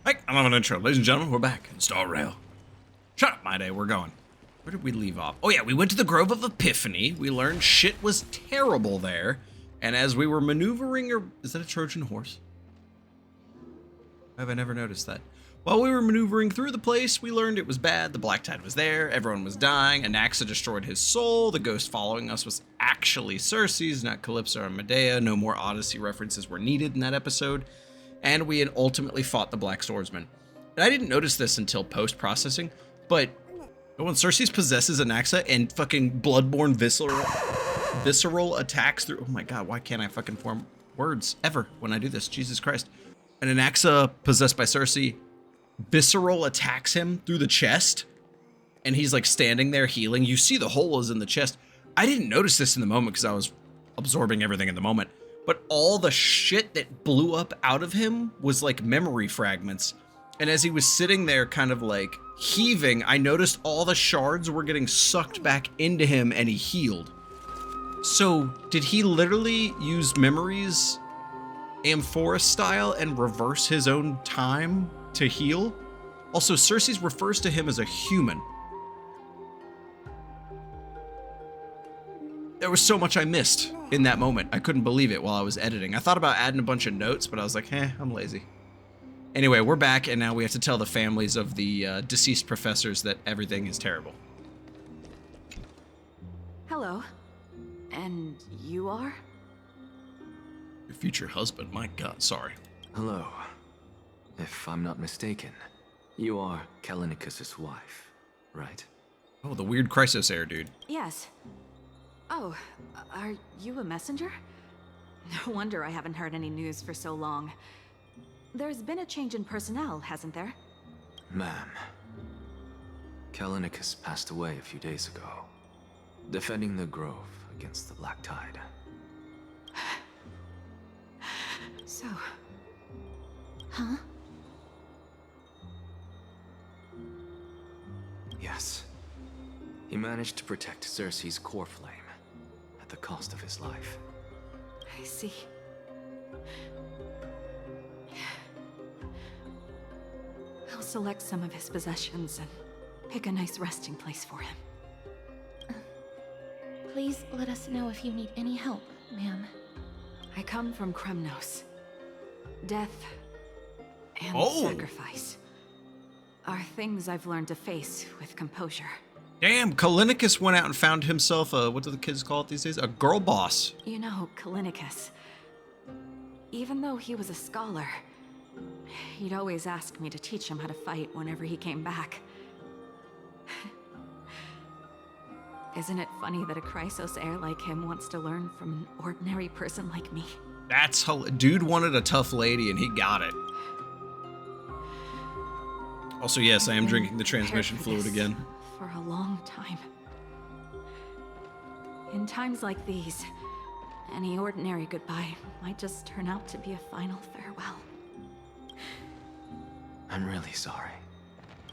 Hey, I'm on an intro. Ladies and gentlemen, we're back in Star Rail. Shut up, Mydei, we're going. Where did we leave off? Oh yeah, we went to the Grove of Epiphany. We learned shit was terrible there. And as we were maneuvering, is that a Trojan horse? Have I never noticed that? While we were maneuvering through the place, we learned it was bad. The Black Tide was there. Everyone was dying. Anaxa destroyed his soul. The ghost following us was actually Circe's, not Calypso or Medea. No more Odyssey references were needed in that episode. And we had ultimately fought the Black Swordsman. And I didn't notice this until post-processing, but when Circe possesses Anaxa and fucking bloodborne visceral attacks through... Oh my god, why can't I fucking form words ever when I do this? Jesus Christ. And Anaxa, possessed by Circe, visceral attacks him through the chest, and he's like standing there healing. You see the hole is in the chest. I didn't notice this in the moment because I was absorbing everything in the moment. But all the shit that blew up out of him was like memory fragments. And as he was sitting there kind of like heaving, I noticed all the shards were getting sucked back into him and he healed. So did he literally use memories Amphoreus style and reverse his own time to heal? Also, Circe refers to him as a human. There was so much I missed in that moment. I couldn't believe it while I was editing. I thought about adding a bunch of notes, but I was like, I'm lazy. Anyway, we're back, and now we have to tell the families of the deceased professors that everything is terrible. Hello. And you are? Your future husband, my god, sorry. Hello. If I'm not mistaken, you are Callinicus's wife, right? Oh, the weird Chrysos air, dude. Yes. Oh, are you a messenger? No wonder I haven't heard any news for so long. There's been a change in personnel, hasn't there? Ma'am, Callinicus passed away a few days ago, defending the Grove against the Black Tide. So... Huh? Yes. He managed to protect Circe's core flame at the cost of his life. I see. I'll select some of his possessions and pick a nice resting place for him. Please let us know if you need any help, ma'am. I come from Kremnos. Death and sacrifice are things I've learned to face with composure. Damn, Callinicus went out and found himself a, what do the kids call it these days? A girl boss. You know, Callinicus, even though he was a scholar, he'd always ask me to teach him how to fight whenever he came back. Isn't it funny that a Chrysos heir like him wants to learn from an ordinary person like me? That's dude wanted a tough lady and he got it. Also, yes, I am drinking the transmission fluid again. For a long time. In times like these, any ordinary goodbye might just turn out to be a final farewell. I'm really sorry.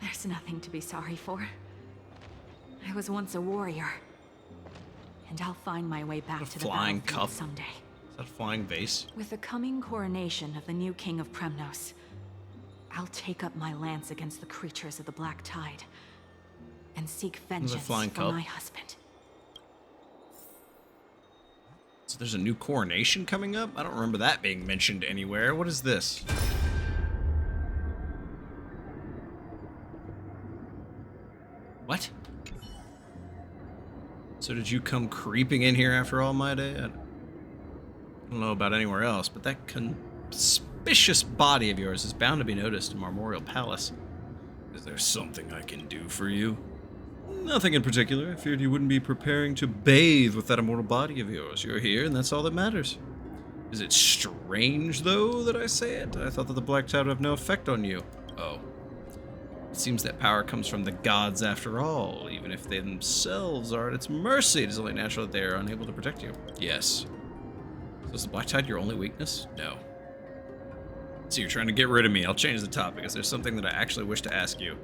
There's nothing to be sorry for. I was once a warrior, and I'll find my way back to the flying battlefield cup someday. Is that a flying vase? With the coming coronation of the new king of Kremnos, I'll take up my lance against the creatures of the Black Tide and seek vengeance for my husband. So there's a new coronation coming up? I don't remember that being mentioned anywhere. What is this? What? So did you come creeping in here after all, Mydei? I don't know about anywhere else, but that conspicuous body of yours is bound to be noticed in Marmoreal Palace. Is there something I can do for you? Nothing in particular. I feared you wouldn't be preparing to bathe with that immortal body of yours. You're here, and that's all that matters. Is it strange, though, that I say it? I thought that the Black Tide would have no effect on you. Oh. It seems that power comes from the gods after all. Even if they themselves are at its mercy, it is only natural that they are unable to protect you. Yes. So is the Black Tide your only weakness? No. So you're trying to get rid of me. I'll change the topic, because there's something that I actually wish to ask you.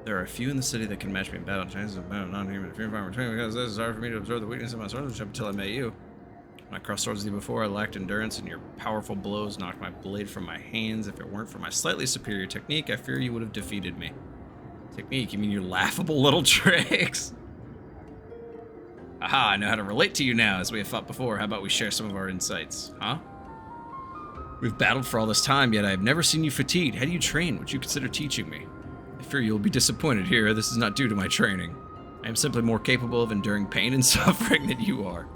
There are a few in the city that can match me in battle. Chances of battle non-human. If you're because this is hard for me to absorb the weakness of my swordsmanship until I met you. When I crossed swords with you before, I lacked endurance, and your powerful blows knocked my blade from my hands. If it weren't for my slightly superior technique, I fear you would have defeated me. Technique? You mean your laughable little tricks? Aha, I know how to relate to you now, as we have fought before. How about we share some of our insights, huh? We've battled for all this time, yet I have never seen you fatigued. How do you train? Would you consider teaching me? I fear you will be disappointed here. This is not due to my training. I am simply more capable of enduring pain and suffering than you are.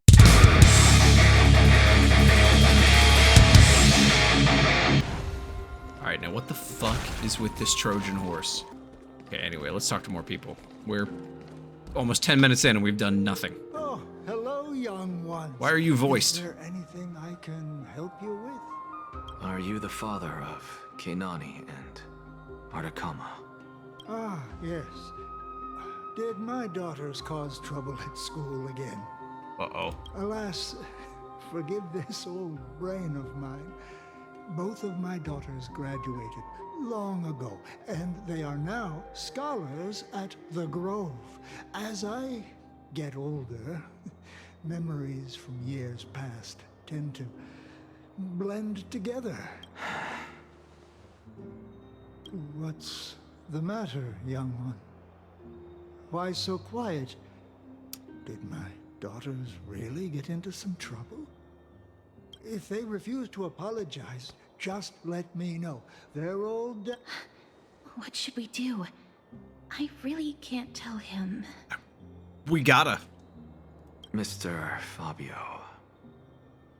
Alright, now what the fuck is with this Trojan horse? Okay, anyway, let's talk to more people. We're almost 10 minutes in and we've done nothing. Oh, hello, young ones. Why are you voiced? Is there anything I can help you with? Are you the father of Keinani and Artakama? Ah, yes. Did my daughters cause trouble at school again? Uh-oh. Alas, forgive this old brain of mine. Both of my daughters graduated long ago, and they are now scholars at the Grove. As I get older, memories from years past tend to blend together. What's the matter, young one? Why so quiet? Did my daughters really get into some trouble? If they refuse to apologize, just let me know. They're old. What should we do? I really can't tell him. We gotta. Mr. Fabio.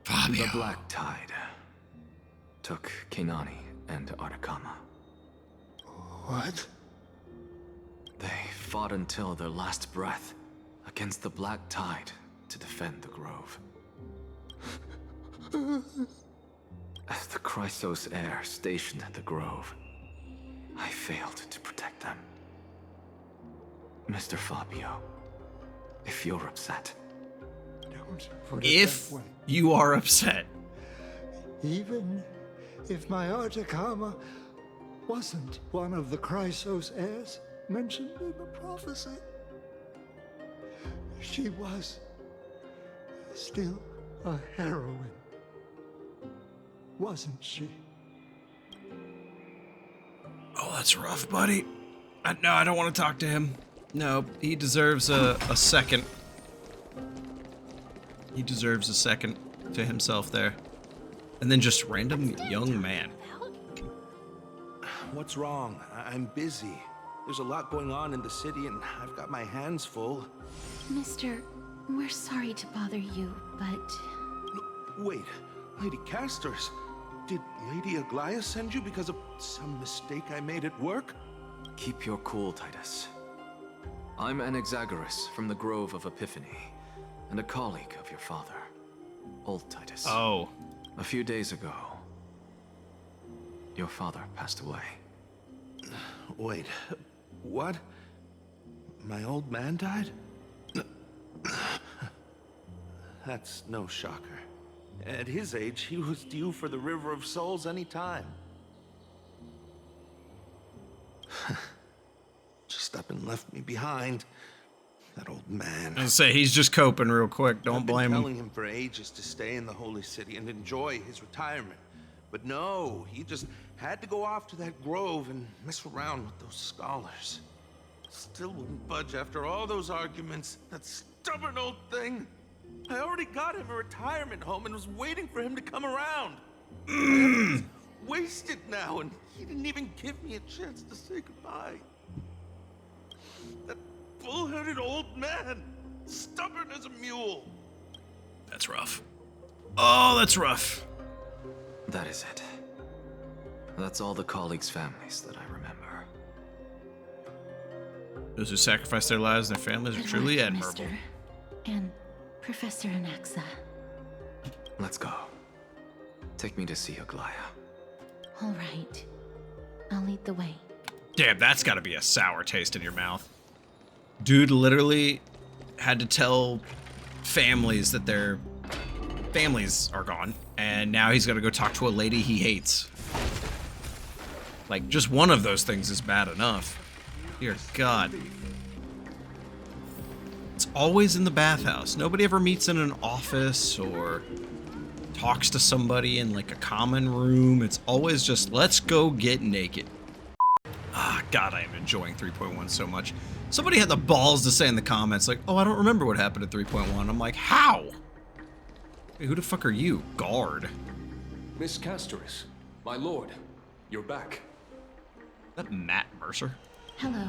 Fabio. The Black Tide took Keinani and Artakama. What? They fought until their last breath against the Black Tide to defend the Grove. As the Chrysos heir stationed at the Grove, I failed to protect them. Mr. Fabio, if you're upset... Don't put it If that way. you are upset. Even if my Artakama wasn't one of the Chrysos heirs mentioned in the prophecy, she was still a heroine, wasn't she? Oh, that's rough, buddy. No, I don't want to talk to him. No, he deserves a second. He deserves a second to himself there. And then just random young man. What's wrong? I'm busy. There's a lot going on in the city and I've got my hands full. Mister, we're sorry to bother you, but... Wait, Lady Casters, did Lady Aglaea send you because of some mistake I made at work? Keep your cool, Titus. I'm Anaxagoras from the Grove of Epiphany, and a colleague of your father, Old Titus. Oh. A few days ago, your father passed away. Wait, what? My old man died? That's no shocker. At his age, he was due for the River of Souls any time. Just up and left me behind. That old man. I was gonna say, he's just coping real quick. Don't I've been blame telling him. him for ages to stay in the Holy City and enjoy his retirement. But no, he just had to go off to that grove and mess around with those scholars. Still wouldn't budge after all those arguments. That stubborn old thing. I already got him a retirement home and was waiting for him to come around. He's wasted now, and he didn't even give me a chance to say goodbye. That bull-headed old man, stubborn as a mule. That's rough. Oh, that's rough. That is it. That's all the colleagues' families that I remember. Those who sacrifice their lives and their families are Good truly work, admirable. Mister. And Professor Anaxa. Let's go. Take me to see Aglaea. All right. I'll lead the way. Damn, that's gotta be a sour taste in your mouth. Dude literally had to tell families that their families are gone, and now he's gotta go talk to a lady he hates. Like, just one of those things is bad enough. Dear God. It's always in the bathhouse. Nobody ever meets in an office or talks to somebody in like a common room. It's always just, let's go get naked. Ah, God, I am enjoying 3.1 so much. Somebody had the balls to say in the comments, like, oh, I don't remember what happened at 3.1. I'm like, how? Hey, who the fuck are you? Guard. Miss Castoris, my lord, you're back. Is that Matt Mercer? Hello.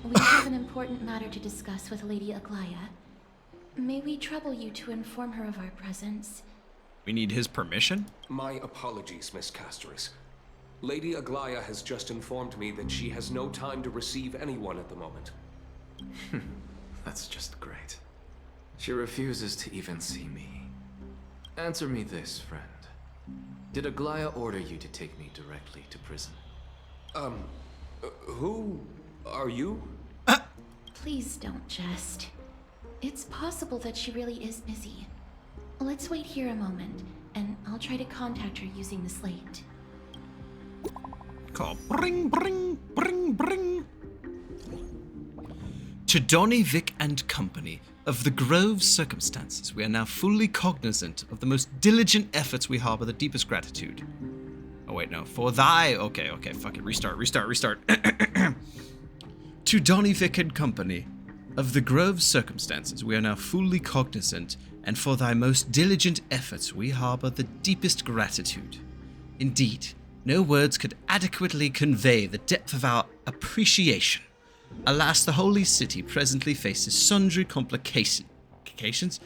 We have an important matter to discuss with Lady Aglaea. May we trouble you to inform her of our presence? We need his permission? My apologies, Miss Castoris. Lady Aglaea has just informed me that she has no time to receive anyone at the moment. That's just great. She refuses to even see me. Answer me this, friend. Did Aglaea order you to take me directly to prison? Who are you? Please don't jest. It's possible that she really is busy. Let's wait here a moment, and I'll try to contact her using the slate. Call bring, bring, bring, bring. To DonnyVick and Company, of the Grove's circumstances, we are now fully cognizant of the most diligent efforts we harbor the deepest gratitude. Oh wait, no. For thy... Okay, fuck it. Restart. To DonnyVick and Company, of the Grove's circumstances, we are now fully cognizant, and for thy most diligent efforts we harbor the deepest gratitude. Indeed, no words could adequately convey the depth of our appreciation. Alas, the holy city presently faces sundry complications.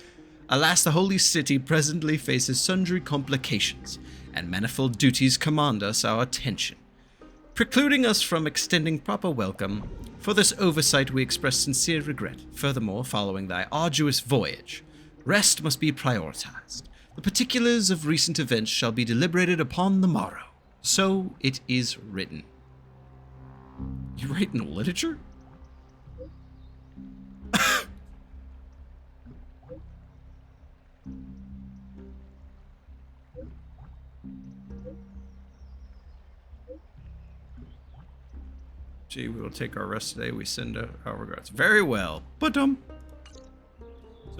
Alas, the holy city presently faces sundry complications, and manifold duties command us our attention, precluding us from extending proper welcome. For this oversight we express sincere regret. Furthermore, following thy arduous voyage, rest must be prioritized. The particulars of recent events shall be deliberated upon the morrow. So it is written. You writing literature? Gee, we will take our rest today. We send our regards. Very well. But so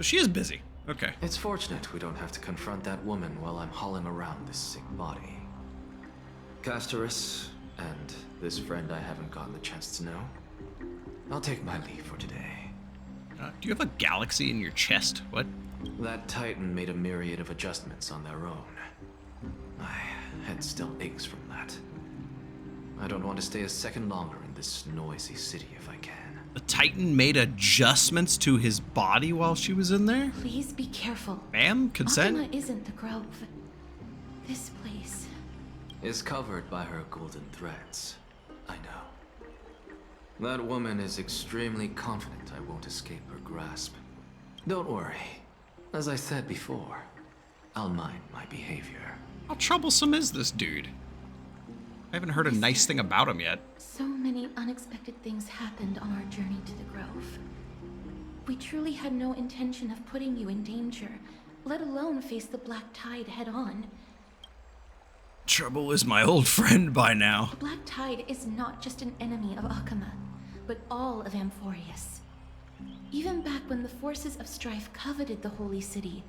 she is busy. Okay. It's fortunate we don't have to confront that woman while I'm hauling around this sick body. Castoris, and this friend I haven't gotten the chance to know, I'll take my leave for today. Do you have a galaxy in your chest? What? That Titan made a myriad of adjustments on their own. My head still aches from that. I don't want to stay a second longer in this noisy city if I can. The Titan made adjustments to his body while she was in there? Please be careful. Ma'am, consent? Akuma isn't the Grove. This place is covered by her golden threads. I know. That woman is extremely confident I won't escape her grasp. Don't worry. As I said before, I'll mind my behavior. How troublesome is this dude? I haven't heard a nice thing about him yet. So many unexpected things happened on our journey to the Grove. We truly had no intention of putting you in danger, let alone face the Black Tide head-on. Trouble is my old friend by now. The Black Tide is not just an enemy of Akuma, but all of Amphoreus. Even back when the forces of strife coveted the Holy City,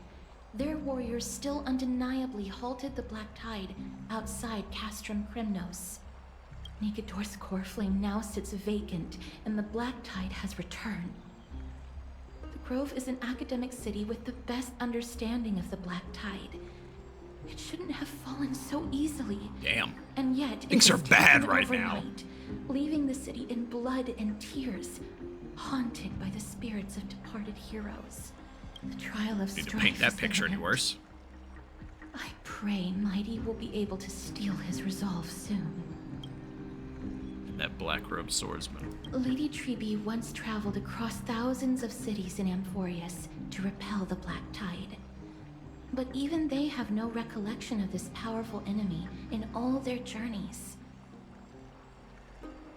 their warriors still undeniably halted the Black Tide outside Castrum Kremnos. Nigador's core flame now sits vacant, and the Black Tide has returned. The Grove is an academic city with the best understanding of the Black Tide. It shouldn't have fallen so easily. Damn. And yet, things are bad right now. Leaving the city in blood and tears, haunted by the spirits of departed heroes. The trial of strife. Need to paint that picture any worse. I pray Mydei will be able to steal his resolve soon. That black-robed swordsman. Lady Tribi once traveled across thousands of cities in Amphoreus to repel the Black Tide. But even they have no recollection of this powerful enemy in all their journeys.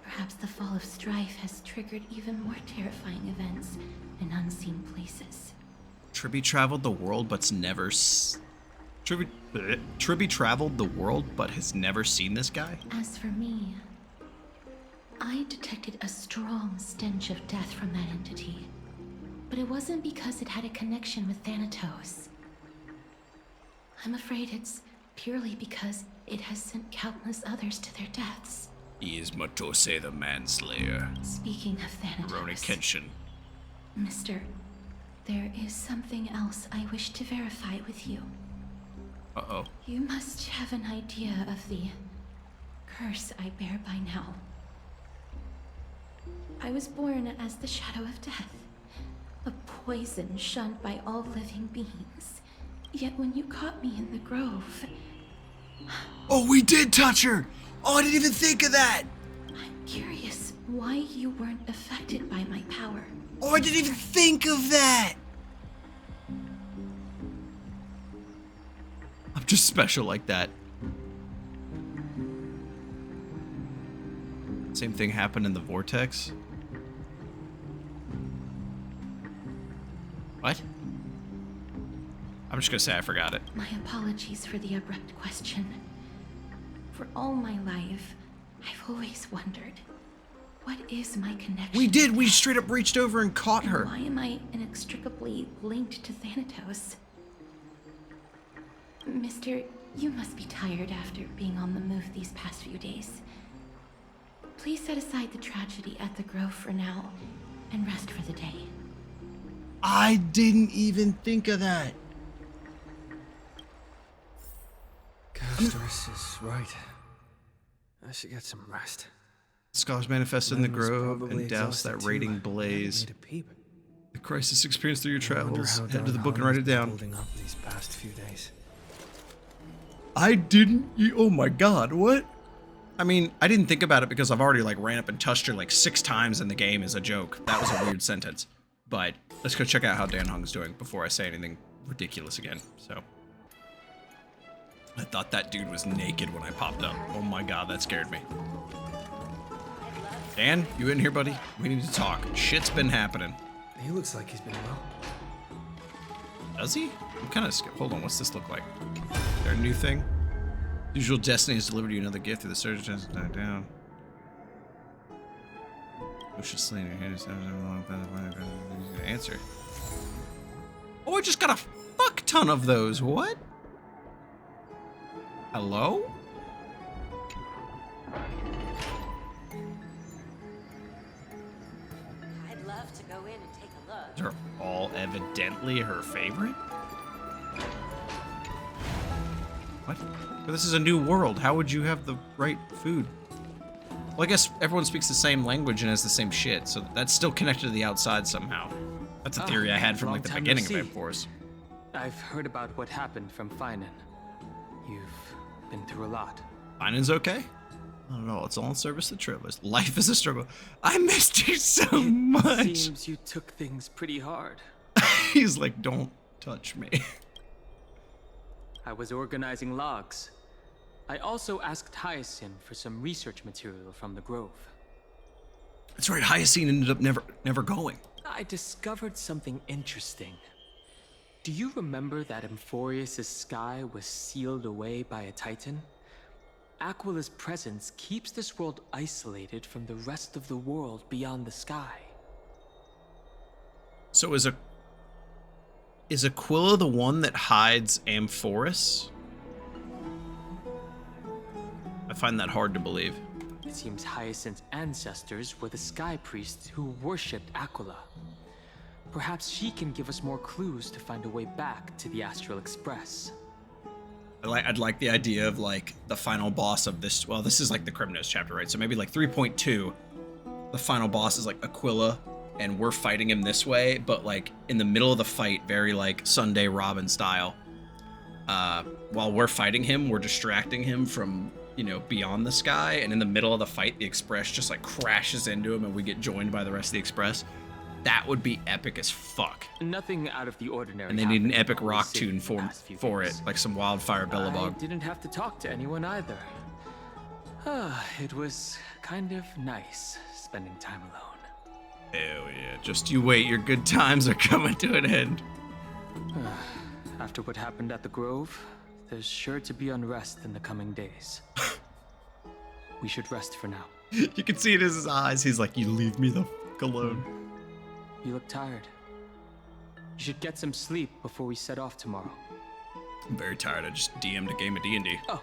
Perhaps the fall of strife has triggered even more terrifying events in unseen places. Tribi traveled the world but's never Tribi traveled the world but has never seen this guy? As for me, I detected a strong stench of death from that entity. but it wasn't because it had a connection with Thanatos. I'm afraid it's purely because it has sent countless others to their deaths. He is Matose the Manslayer. Speaking of Rurouni Thanatos, Kenshin. Mister, there is something else I wish to verify with you. Uh-oh. You must have an idea of the curse I bear by now. I was born as the shadow of death, a poison shunned by all living beings. Yet when you caught me in the grove... Oh, we did touch her! Oh, I didn't even think of that! I'm curious why you weren't affected by my power. Oh, I didn't even think of that! I'm just special like that. Same thing happened in the vortex. What? I'm just gonna say I forgot it. My apologies for the abrupt question. For all my life, I've always wondered, what is my connection? We did! We to death? straight up reached over and caught And her. why am I inextricably linked to Thanatos? Mister, you must be tired after being on the move these past few days. Please set aside the tragedy at the Grove for now and rest for the day. I didn't even think of that. Castorus is right. I should get some rest. Scholars manifested in the Man was grove probably and doused exhausted that too. rating I haven't blaze. made a peep. The crisis experienced through your I wonder travels. how Head to the Dan book and Heng write it has been down. Holding up these past few days. I didn't. Oh my god, what? I mean, I didn't think about it because I've already like ran up and touched her like 6 times in the game as a joke. That was a weird sentence. But let's go check out how Dan Heng's doing before I say anything ridiculous again. So I thought that dude was naked when I popped up. Oh my god, that scared me. Dan, you in here, buddy? We need to talk. Shit's been happening. He looks like he's been well. Does he? I'm kind of scared. Hold on, what's this look like? Is there a new thing? Usual destiny has delivered you another gift through the surge has died down. Lucius slain your hand is answer. Oh, I just got a fuck ton of those. What? Hello? I'd love to go in and take a look. They're all evidently her favorite? What? But this is a new world. How would you have the right food? Well, I guess everyone speaks the same language and has the same shit, so that's still connected to the outside somehow. That's a theory I had from like the long time no beginning of see. Amphoreus. I've heard about what happened from Phainon. You've been through a lot. Phainin's okay? Not at all. It's all in service to travelers. Life is a struggle. I missed you so much. Seems you took things pretty hard. He's like, don't touch me. I was organizing logs. I also asked Hyacinth for some research material from the Grove. That's right. Hyacinth ended up never going. I discovered something interesting. Do you remember that Amphoreus' sky was sealed away by a titan? Aquila's presence keeps this world isolated from the rest of the world beyond the sky. So is Aquila the one that hides Amphoreus? I find that hard to believe. It seems Hyacinth's ancestors were the sky priests who worshipped Aquila. Perhaps she can give us more clues to find a way back to the Astral Express. I'd like the idea of like the final boss of this. Well, this is like the Crimnos chapter, right? So maybe like 3.2, the final boss is like Aquila, and we're fighting him this way, but like in the middle of the fight, very like Sunday Robin style. While we're fighting him, we're distracting him from, you know, beyond the sky, and in the middle of the fight, the Express just like crashes into him, and we get joined by the rest of the Express. That would be epic as fuck. Nothing out of the ordinary. And they need an happened in epic the Holy rock City tune the past few for it, days. like some Wildfire I Billabong. didn't have to talk to anyone either. It was kind of nice spending time alone. Hell yeah, just you wait, your good times are coming to an end. After what happened at the Grove, there's sure to be unrest in the coming days. We should rest for now. You can see it in his eyes, he's like, you leave me the fuck alone. You look tired. You should get some sleep before we set off tomorrow. I'm very tired. I just DM'd a game of D&D. Oh,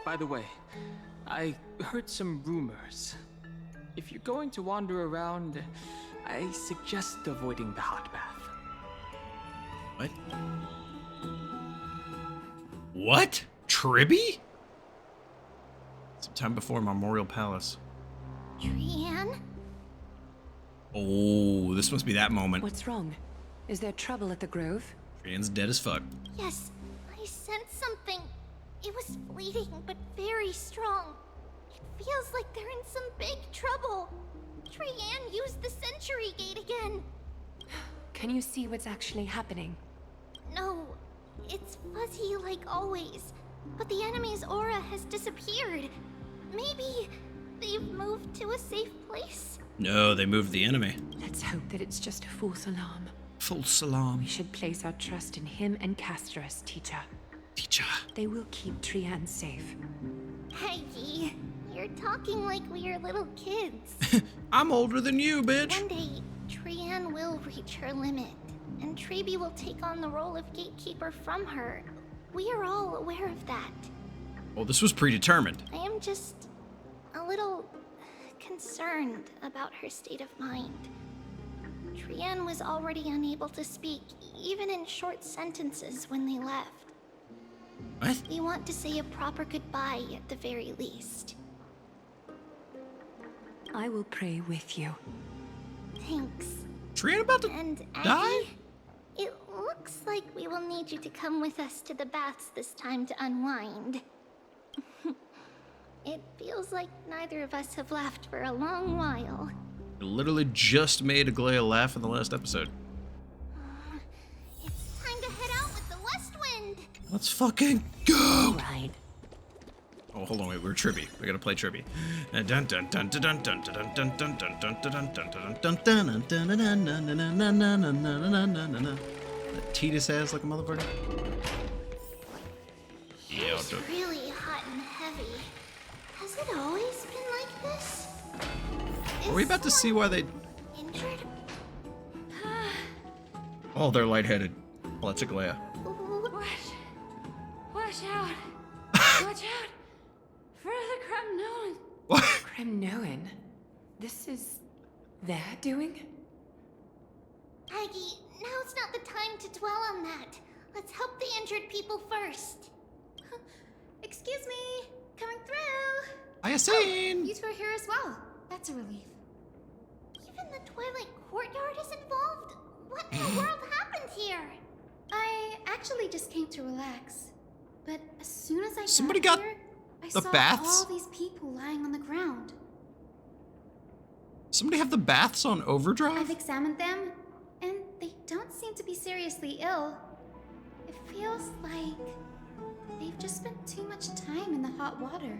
by the way, I heard some rumors. If you're going to wander around, I suggest avoiding the hot bath. What? What? Tribby? Sometime before Memorial Palace. Trianne? Oh, this must be that moment. What's wrong? Is there trouble at the Grove? Trianne's dead as fuck. Yes, I sensed something. It was fleeting, but very strong. It feels like they're in some big trouble. Trianne used the Century Gate again. Can you see what's actually happening? No, it's fuzzy like always. But the enemy's aura has disappeared. Maybe they've moved to a safe place? No, they moved the enemy. Let's hope that it's just a false alarm. False alarm. We should place our trust in him and Castorus, teacher. Teacher. They will keep Trianne safe. Peggy, you're talking like we are little kids. I'm older than you, bitch. One day, Trianne will reach her limit, and Trebi will take on the role of gatekeeper from her. We are all aware of that. Oh, this was predetermined. I am just a little concerned about her state of mind. Trianne was already unable to speak, even in short sentences when they left. What? We want to say a proper goodbye at the very least. I will pray with you. Thanks. Trianne about to And die? Aggie, it looks like we will need you to come with us to the baths this time to unwind. It feels like neither of us have laughed for a long while. I literally just made Aglaea laugh in the last episode. It's time to head out with the west wind. Let's fucking go! Right. Oh, hold on, wait, we're Tribby. We gotta play Tribby. Dun dun dun dun dun dun dun dun dun dun dun dun dun dun dun dun. Titus ass like a motherfucker. Yeah, It's really hot and heavy. Has it always been like this? are we about to see why they? Injured? Oh, they're lightheaded. Oh, that's Aglaea. Watch out! Watch out! For the Kremnoan! What? Kremnoan? This is their doing? Aggie, now's not the time to dwell on that. Let's help the injured people first. Excuse me, coming through. I have seen. You two are here as well. That's a relief. Even the Twilight Courtyard is involved? What in the world happened here? I actually just came to relax. But as soon as I Somebody got got here, I the saw baths? all these people lying on the ground. Somebody have the baths on overdrive? I've examined them, and they don't seem to be seriously ill. It feels like they've just spent too much time in the hot water.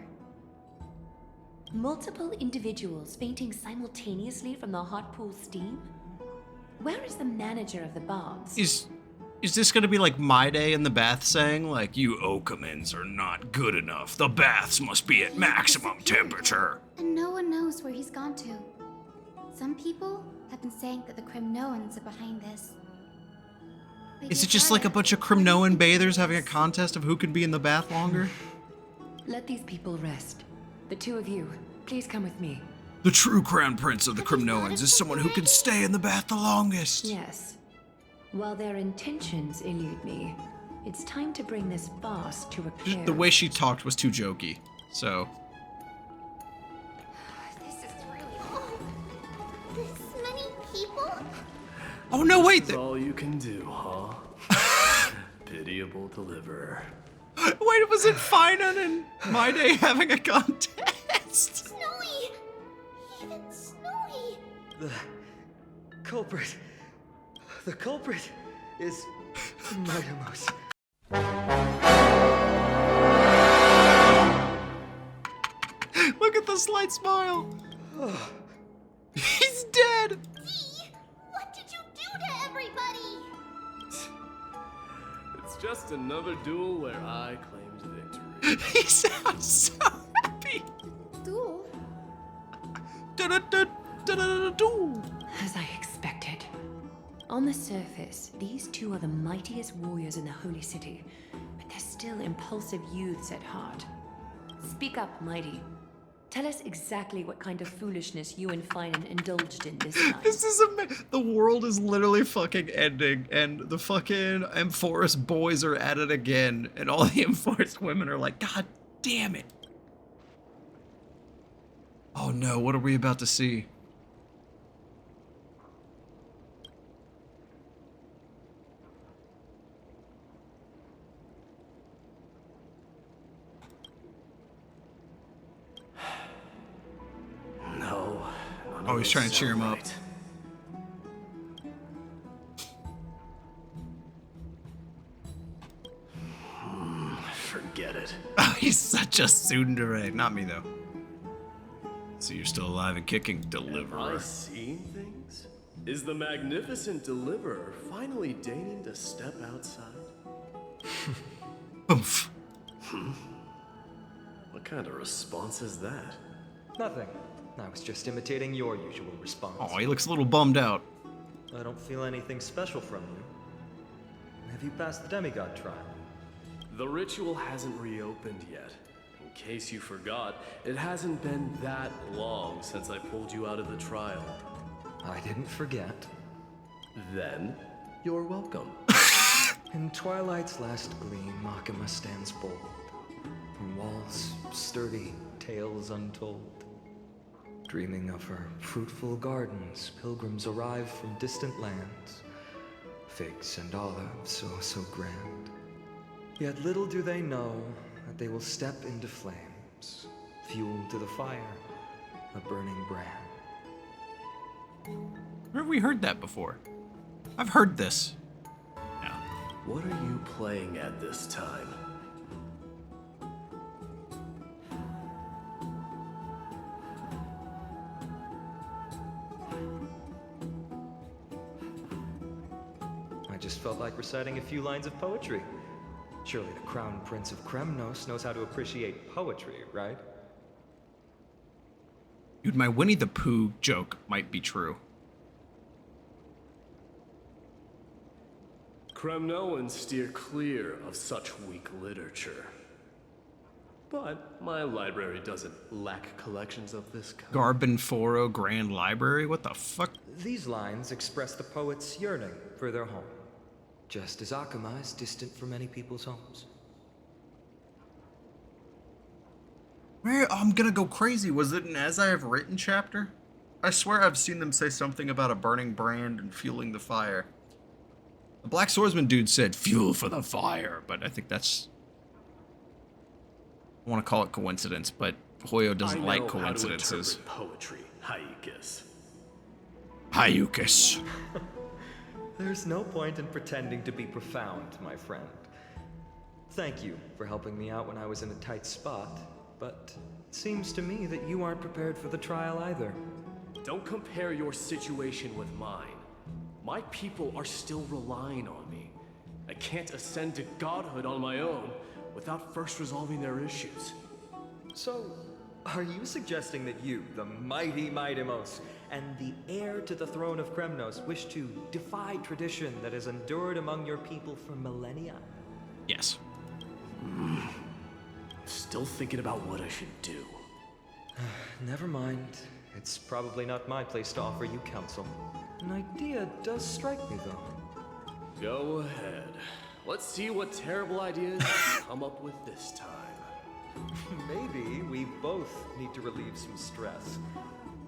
Multiple individuals fainting simultaneously from the hot pool steam? Where is the manager of the baths? Is this gonna be like Mydei in the bath saying, like, you Okamans are not good enough. The baths must be at maximum temperature. And no one knows where he's gone to. Some people have been saying that the Kremnoans are behind this. Is it just like a bunch of Kremnoan bathers having a contest of who can be in the bath longer? Let these people rest. The two of you, please come with me. The true crown prince of the Kremnoans is someone who can stay in the bath the longest. Yes. While their intentions elude me, it's time to bring this farce to a close. The way she talked was too jokey, so. This is really this many people? Oh no, wait! That's all you can do, huh? Pitiable deliverer. Wait, was it Phainon and Mydei having a contest? Snowy! Even Snowy! The culprit is Mydei. Look at the slight smile. He's dead. Dee, what did you do to everybody? It's just another duel where I claimed victory. He sounds so happy. Duel? Da-da-da-da-da-da-da. As I expected. On the surface, these two are the mightiest warriors in the Holy City, but they're still impulsive youths at heart. Speak up, Mydei. Tell us exactly what kind of foolishness you and Phainon indulged in this time. This is the world is literally fucking ending, and the fucking Amphoreus boys are at it again, and all the Amphoreus women are like, God damn it. Oh no, what are we about to see? No. Oh, he's trying to cheer him up. Forget it. Oh, he's such a tsundere. Not me, though. So you're still alive and kicking, Deliverer. Am I seeing things? Is the magnificent Deliverer finally deigning to step outside? Oomph. What kind of response is that? Nothing. I was just imitating your usual response. Oh, he looks a little bummed out. I don't feel anything special from you. Have you passed the demigod trial? The ritual hasn't reopened yet. In case you forgot, it hasn't been that long since I pulled you out of the trial. I didn't forget. Then, you're welcome. In twilight's last gleam, Makima stands bold. From walls sturdy, tales untold. Dreaming of her fruitful gardens, pilgrims arrive from distant lands. Figs and olives, so grand. Yet little do they know that they will step into flames, fuel to the fire, a burning brand. Where have we heard that before? I've heard this. Yeah. What are you playing at this time? I just felt like reciting a few lines of poetry. Surely the Crown Prince of Kremnos knows how to appreciate poetry, right? Dude, my Winnie the Pooh joke might be true. Kremnoans steer clear of such weak literature. But my library doesn't lack collections of this kind. Garbanforo Grand Library? What the fuck? These lines express the poet's yearning for their home, just as Akama is distant from many people's homes. Where? I'm gonna go crazy. Was it an As I Have Written chapter? I swear I've seen them say something about a burning brand and fueling the fire. The Black Swordsman dude said fuel for the fire, but I think that's... I want to call it coincidence, but Hoyo doesn't like coincidences. How to interpret poetry, Hyukus. Hyukus. There's no point in pretending to be profound, my friend. Thank you for helping me out when I was in a tight spot, but it seems to me that you aren't prepared for the trial either. Don't compare your situation with mine. My people are still relying on me. I can't ascend to godhood on my own without first resolving their issues. So, are you suggesting that you, the mighty Mydei, and the heir to the throne of Kremnos, wish to defy tradition that has endured among your people for millennia? Yes. Still thinking about what I should do. Never mind. It's probably not my place to offer you counsel. An idea does strike me, though. Go ahead. Let's see what terrible ideas you come up with this time. Maybe we both need to relieve some stress.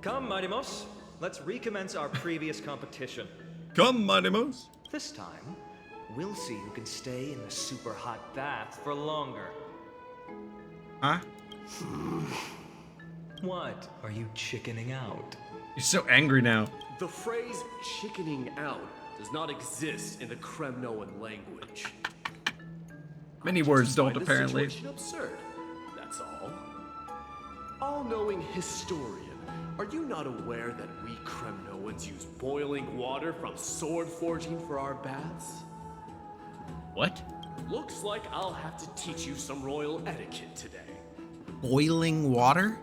Come, Mydei, let's recommence our previous competition. Come, Mydei. This time, we'll see who can stay in the super hot bath for longer. Huh? What? Are you chickening out? You're so angry now. The phrase chickening out does not exist in the Kremnoan language. Many words don't, Find this apparently. situation absurd. That's all. All-knowing historian, are you not aware that we Kremnoans use boiling water from sword forging for our baths? What? Looks like I'll have to teach you some royal etiquette today. Boiling water?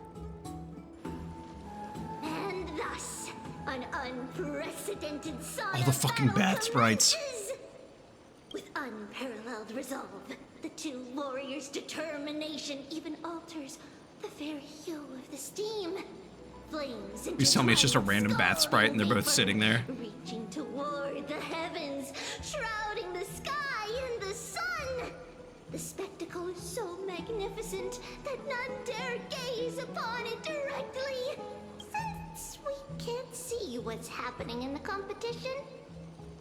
And thus, An unprecedented sauna All the fucking battle bath sprites. commences. With unparalleled resolve, the two warriors' determination even alters the very hue of the steam. Flames Please tell me it's just a random bath sprite and they're both sitting there. reaching toward the heavens, shrouding the sky in the sun. The spectacle is so magnificent that none dare gaze upon it directly. Since we can't see what's happening in the competition,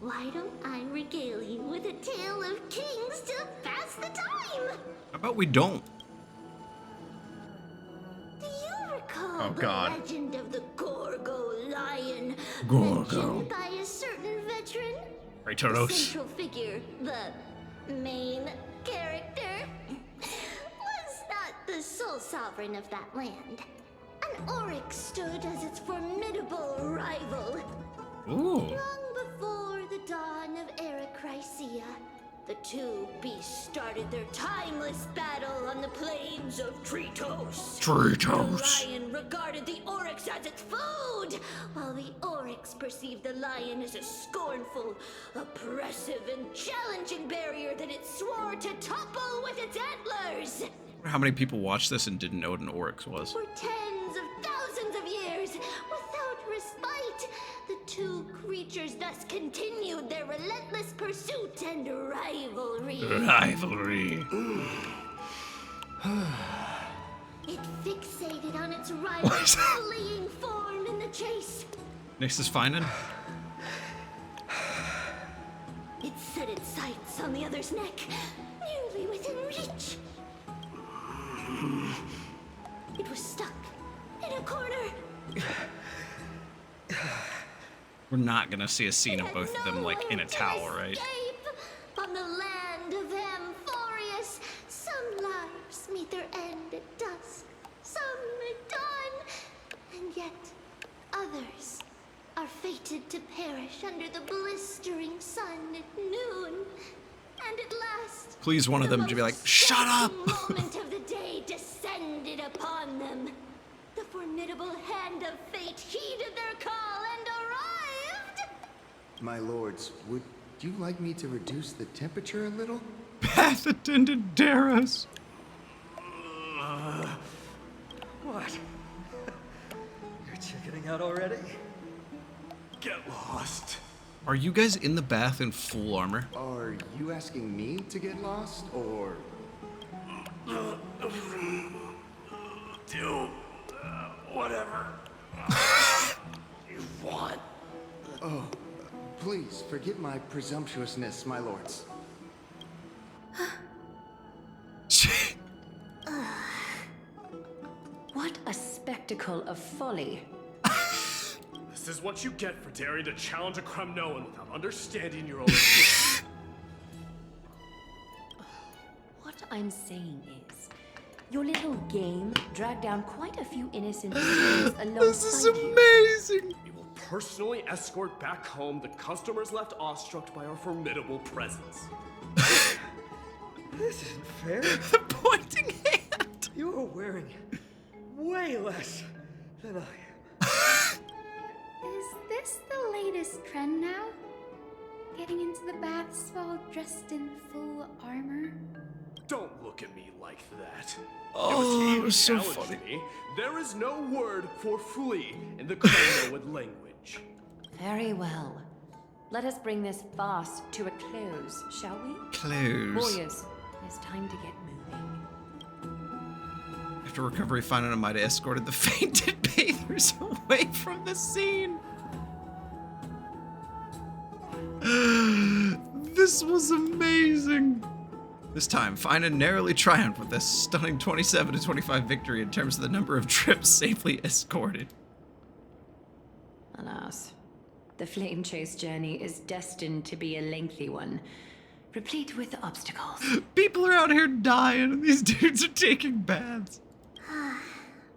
why don't I regale you with a tale of kings to pass the time? How about we don't? Do you recall Oh, God. the legend of the Gorgo lion? Gorgo. Mentioned by a certain veteran? Right, The Todos. central figure, the main character, was not the sole sovereign of that land. An oryx stood as its formidable rival. Ooh. Long before the dawn of Erechrysia, the two beasts started their timeless battle on the plains of Tritos. Tritos. The lion regarded the oryx as its food, while the oryx perceived the lion as a scornful, oppressive, and challenging barrier that it swore to topple with its antlers. How many people watched this and didn't know what an oryx was? For tens of thousands of years, without respite, the two creatures thus continued their relentless pursuit and rivalry. Rivalry. It fixated on its rival's fleeing form in the chase. Next is Phainon. It set its sights on the other's neck, nearly within reach. It was stuck in a corner. We're not gonna see a scene of both of them like in a tower, right? On the land of Amphoreus, some lives meet their end at dusk, some at dawn, and yet others are fated to perish under the blistering sun at noon. And at last, Please, one of them to be like, shut up! the moment of the day descended upon them. The formidable hand of fate heeded their call and arrived. My lords, would you like me to reduce the temperature a little? Path attendant Darius. What? You're chickening out already? Get lost. Are you guys in the bath in full armor? Are you asking me to get lost, or...? Do whatever you want. Oh, please forgive my presumptuousness, my lords. What a spectacle of folly. This is what you get for daring to challenge a Kremnoan without understanding your own. What I'm saying is, your little game dragged down quite a few innocent souls alongside This is you. amazing. We will personally escort back home the customers left awestruck by our formidable presence. This isn't fair. The pointing hand. You are wearing way less than I am. Is this the latest trend now? Getting into the baths while dressed in full armor? Don't look at me like that. Oh, it was so Challenge funny. me. There is no word for flee in the Kremnoan language. Very well. Let us bring this farce to a close, shall we? Close. Warriors, it's time to get moving. After recovery, Phainon and Mydei escorted the fainted bathers away from the scene. This was amazing. This time, Phainon narrowly triumphed with a stunning 27-25 victory in terms of the number of trips safely escorted. Alas, the flame chase journey is destined to be a lengthy one, replete with obstacles. People are out here dying, and these dudes are taking baths.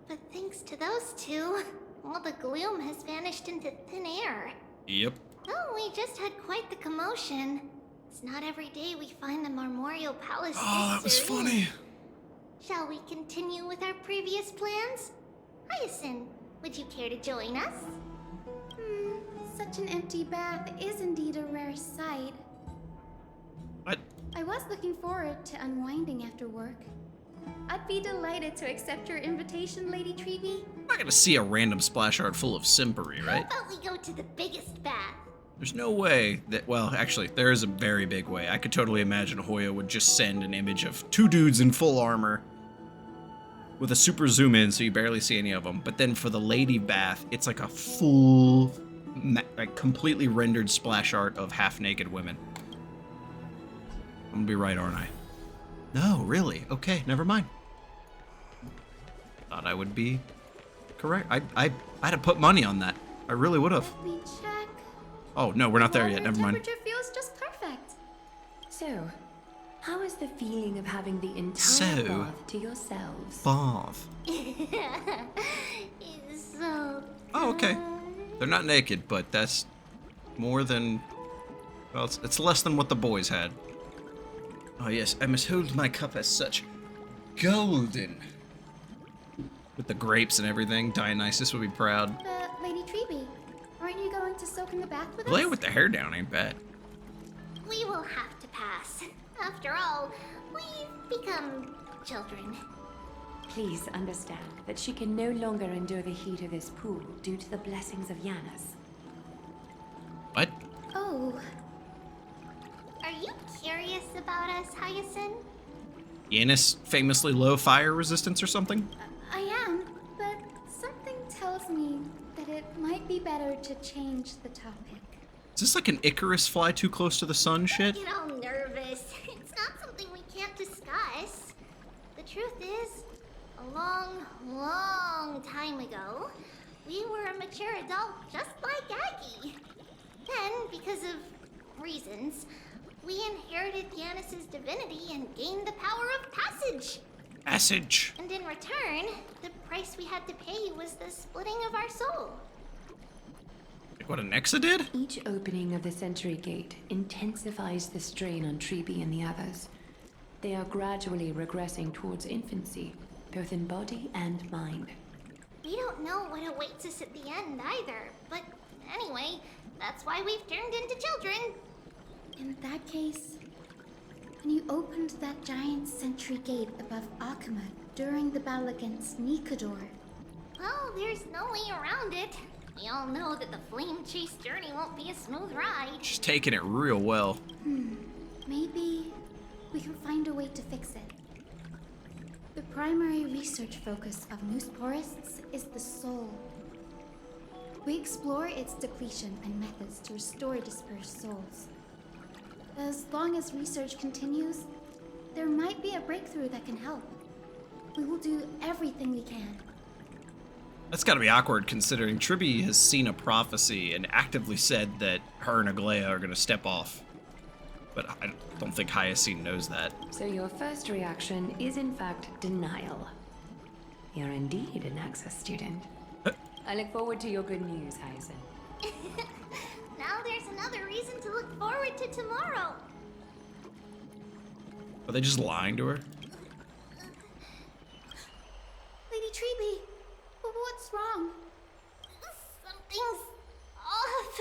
But thanks to those two, all the gloom has vanished into thin air. Yep. Oh, we just had quite the commotion. It's not every day we find the Marmoreal Palace Oh, that was funny. Shall we continue with our previous plans? Hyacinth, would you care to join us? such an empty bath is indeed a rare sight. What? I was looking forward to unwinding after work. I'd be delighted to accept your invitation, Lady Treeby. I'm not gonna see a random splash art full of simpery, right? How about we go to the biggest bath? There's no way that, well, actually, there is a very big way. I could totally imagine Hoya would just send an image of 2 dudes in full armor with a super zoom in so you barely see any of them. But then for the lady bath, it's like a full, like completely rendered splash art of half-naked women. I'm gonna be right, aren't I? No, really? Okay, never mind. Thought I would be correct. I'd have put money on that. I really would have. We check. Oh, no, we're not there yet. Never mind. Temperature feels just perfect. So, how is the feeling of having the entire bath to yourselves? Bath. It's so Oh, okay. They're not naked, but that's more than... Well, it's less than what the boys had. Oh, yes, I must hold my cup as such. Golden. With the grapes and everything, Dionysus would be proud. Lady Treeby, aren't you going to soak in the bath with Aglaea us? with the hair down ain't bad. We will have to pass. After all, we've become children. Please understand that she can no longer endure the heat of this pool due to the blessings of Janus. What? Oh. Are you curious about us, Hyacinth? Janus famously low fire resistance or something? I am, but something tells me that it might be better to change the topic. Is this like an Icarus fly too close to the sun shit? Don't get all nervous. It's not something we can't discuss. The truth is, a long, long time ago, we were a mature adult just like Aggie. Then, because of reasons, we inherited Janus's divinity and gained the power of passage. Passage. And in return, the price we had to pay was the splitting of our soul. Like what Anexa did? Each opening of the Century Gate intensifies the strain on Treeby and the others. They are gradually regressing towards infancy, both in body and mind. We don't know what awaits us at the end either, but anyway, that's why we've turned into children. In that case, when you opened that giant sentry gate above Akama during the battle against Nikador. Well, there's no way around it. We all know that the flame chase journey won't be a smooth ride. She's taking it real well. Maybe we can find a way to fix it. The primary research focus of Noose Forests is the soul. We explore its depletion and methods to restore dispersed souls. As long as research continues, there might be a breakthrough that can help. We will do everything we can. That's gotta be awkward considering Treeby has seen a prophecy and actively said that her and Aglaea are gonna step off. But I don't think Hyacinth knows that. So your first reaction is in fact denial. You're indeed an Access student. I look forward to your good news, Hyacinth. Now there's another reason to look forward to tomorrow. Are they just lying to her? Lady Treeby, what's wrong? Something's off.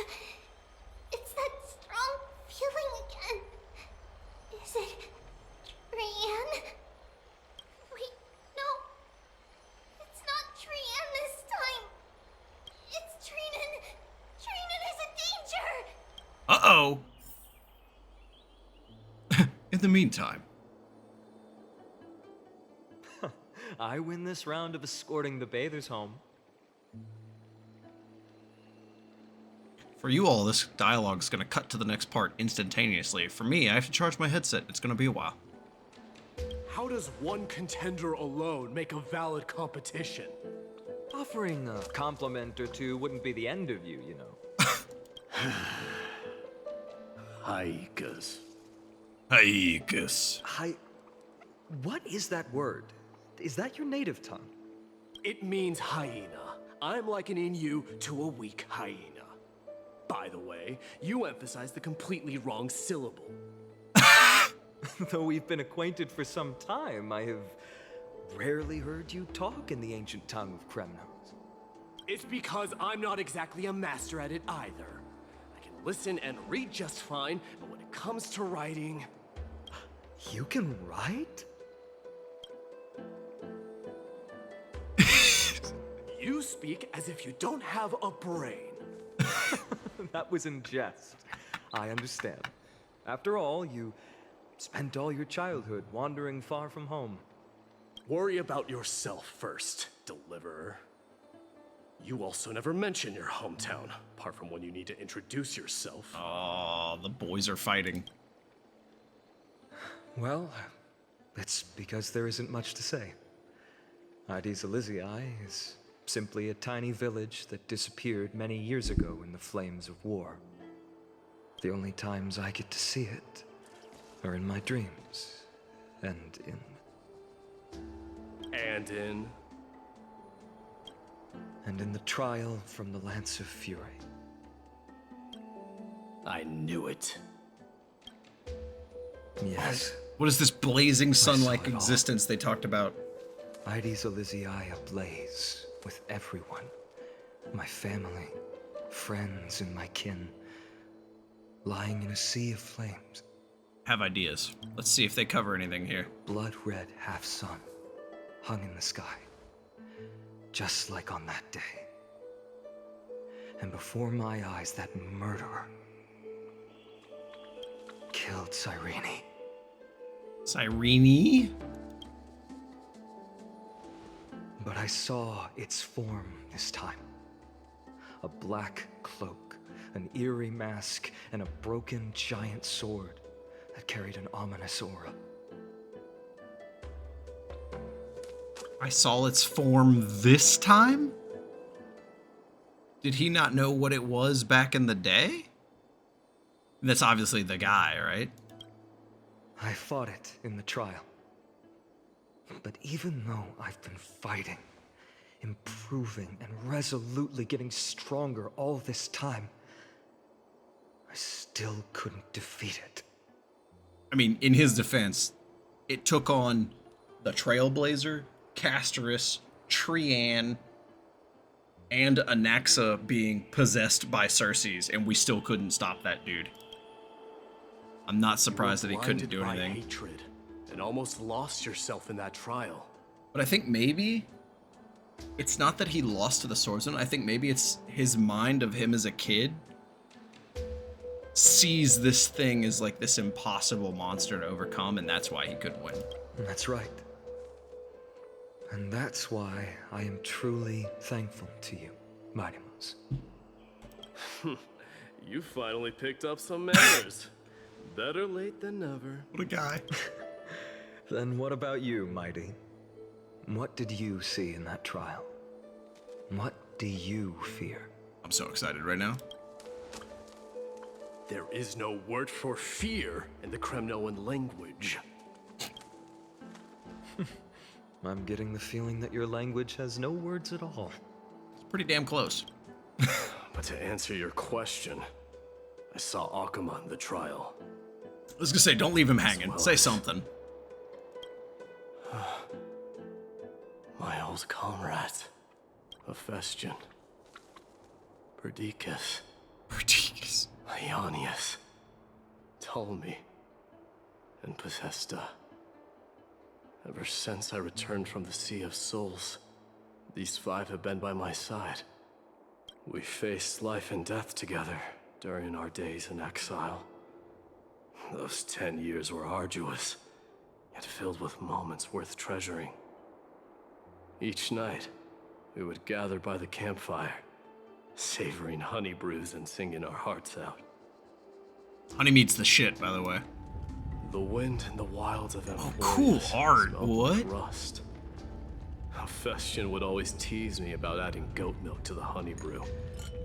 It's that strong feeling again. Is it Trian? Wait, no. It's not Trian this time. It's Trinan. Trinan is a danger. Uh-oh. In the meantime. I win this round of escorting the bathers home. For you all, this dialogue's gonna cut to the next part instantaneously. For me, I have to charge my headset. It's gonna be a while. How does one contender alone make a valid competition? Offering a compliment or two wouldn't be the end of you, you know. Haikas. Haikas. What is that word? Is that your native tongue? It means hyena. I'm likening you to a weak hyena. By the way, you emphasize the completely wrong syllable. Though we've been acquainted for some time, I have rarely heard you talk in the ancient tongue of Kremnos. It's because I'm not exactly a master at it either. I can listen and read just fine, but when it comes to writing... You can write? You speak as if you don't have a brain. That was in jest. I understand. After all, you spent all your childhood wandering far from home. Worry about yourself first, Deliverer. You also never mention your hometown, apart from when you need to introduce yourself. Oh, the boys are fighting. Well, it's because there isn't much to say. Mydei's is simply a tiny village that disappeared many years ago in the flames of war. The only times I get to see it are in my dreams, and in... And in the trial from the Lance of Fury. I knew it. Yes. What is this blazing sun-like existence they talked about? Mydei's ablaze with everyone. My family, friends, and my kin. Lying in a sea of flames. Have ideas. Let's see if they cover anything here. Blood red half-sun, hung in the sky. Just like on that day. And before my eyes, that murderer killed Cyrene. Cyrene? But I saw its form this time. A black cloak, an eerie mask, and a broken giant sword that carried an ominous aura. I saw its form this time? Did he not know what it was back in the day? That's obviously the guy, right? I fought it in the trial. But even though I've been fighting, improving, and resolutely getting stronger all this time, I still couldn't defeat it. I mean, in his defense, it took on the Trailblazer, Castorus, Trian, and Anaxa being possessed by Circes, and we still couldn't stop that dude. I'm not surprised that he couldn't do anything. Hatred and almost lost yourself in that trial. But I think maybe it's not that he lost to the swordsman. I think maybe it's his mind of him as a kid sees this thing as like this impossible monster to overcome, and that's why he couldn't win. That's right. And that's why I am truly thankful to you, Mydei. You finally picked up some manners. Better late than never. What a guy. Then what about you, Mydei? What did you see in that trial? What do you fear? I'm so excited right now. There is no word for fear in the Kremnoan language. I'm getting the feeling that your language has no words at all. It's pretty damn close. But to answer your question, I saw Akuma in the trial. I was gonna say, don't leave him hanging. Say something. My old comrades. Hephaestion. Perdiccas. Ionius. Ptolemy. And Possesta. Ever since I returned from the Sea of Souls, these five have been by my side. We faced life and death together during our days in exile. Those 10 years were arduous, yet filled with moments worth treasuring. Each night, we would gather by the campfire, savoring honey brews and singing our hearts out. Honey meat's the shit, by the way. The wind in the wilds of Amphoreus. Oh, cool art. What? Rust. Hephaestion would always tease me about adding goat milk to the honey brew,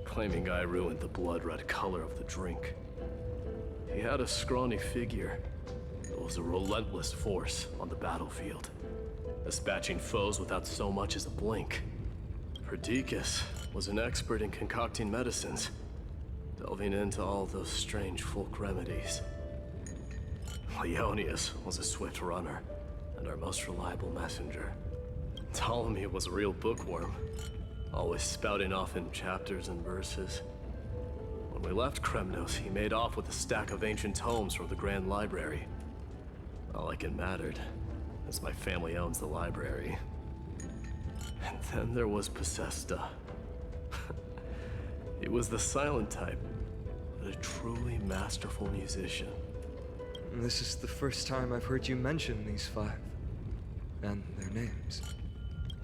claiming I ruined the blood-red color of the drink. He had a scrawny figure, but was a relentless force on the battlefield, dispatching foes without so much as a blink. Perdiccas was an expert in concocting medicines, delving into all those strange folk remedies. Ionius was a swift runner, and our most reliable messenger. Ptolemy was a real bookworm, always spouting off in chapters and verses. When we left Kremnos, he made off with a stack of ancient tomes from the Grand Library. Not like it mattered, as my family owns the library. And then there was Possesta. He was the silent type, but a truly masterful musician. This is the first time I've heard you mention these 5. And their names.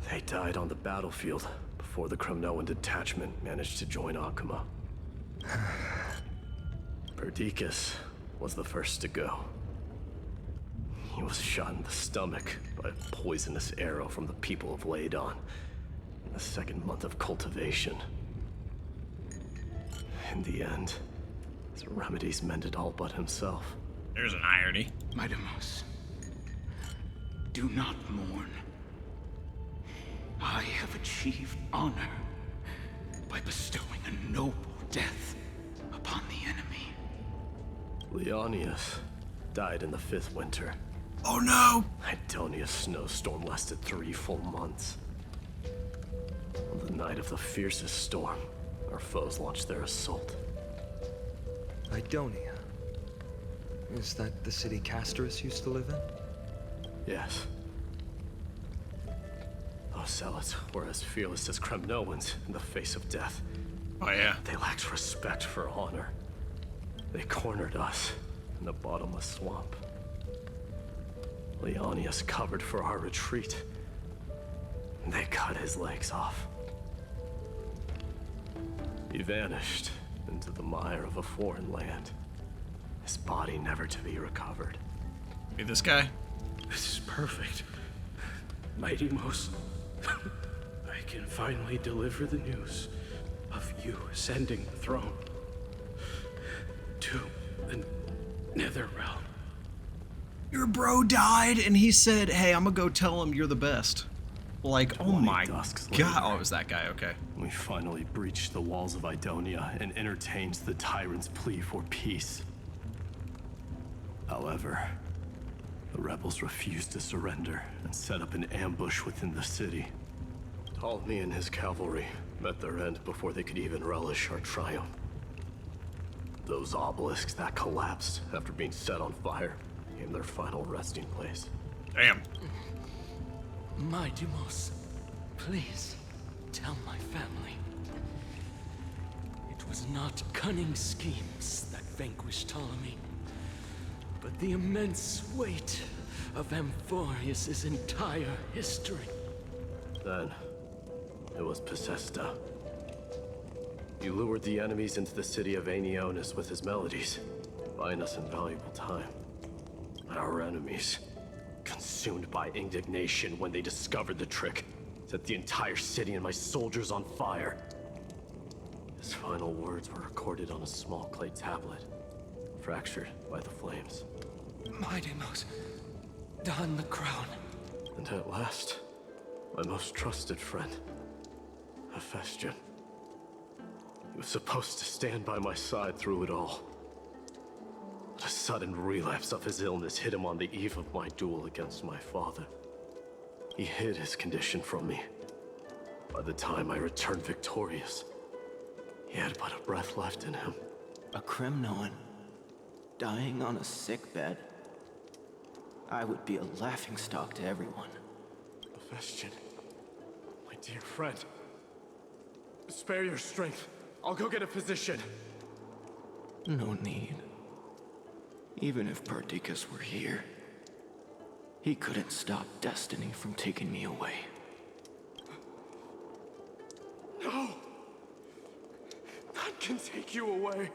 They died on the battlefield before the Kremnoan detachment managed to join Akuma. Perdiccas was the first to go. He was shot in the stomach by a poisonous arrow from the people of Phainon in the 2nd month of cultivation. In the end, his remedies mended all but himself. There's an irony. Mydei, do not mourn. I have achieved honor by bestowing a noble death upon the enemy. Leonius died in the 5th winter. Oh no! Idonia's snowstorm lasted 3 full months. On the night of the fiercest storm, our foes launched their assault. Idonia? Is that the city Castorus used to live in? Yes. Those zealots were as fearless as Kremnoans in the face of death. Oh yeah. They lacked respect for honor. They cornered us in the bottomless swamp. Leonius covered for our retreat. They cut his legs off. He vanished into the mire of a foreign land. His body never to be recovered. Be this guy? This is perfect. Mydei, I can finally deliver the news of you ascending the throne to the Netherrealm. Your bro died, and he said, hey, I'm gonna go tell him you're the best. Like, oh my god. Oh, it was that guy, okay. We finally breached the walls of Idonia and entertained the tyrant's plea for peace. However, the rebels refused to surrender and set up an ambush within the city. Ptolemy and his cavalry met their end before they could even relish our triumph. Those obelisks that collapsed after being set on fire became their final resting place. Damn. Mydei, please tell my family. It was not cunning schemes that vanquished Ptolemy, but the immense weight of Amphoreus' entire history. Then, it was Possesta. He lured the enemies into the city of Aenionis with his melodies, buying us invaluable time. But our enemies, consumed by indignation when they discovered the trick, set the entire city and my soldiers on fire. His final words were recorded on a small clay tablet, fractured by the flames. Mydei, don the crown. And at last, my most trusted friend, Hephaestion. He was supposed to stand by my side through it all. But a sudden relapse of his illness hit him on the eve of my duel against my father. He hid his condition from me. By the time I returned victorious, he had but a breath left in him. A Kremnoan dying on a sickbed. I would be a laughingstock to everyone. Hephaestion, my dear friend. Spare your strength. I'll go get a physician. No need. Even if Perdiccas were here, he couldn't stop destiny from taking me away. No! None can take you away.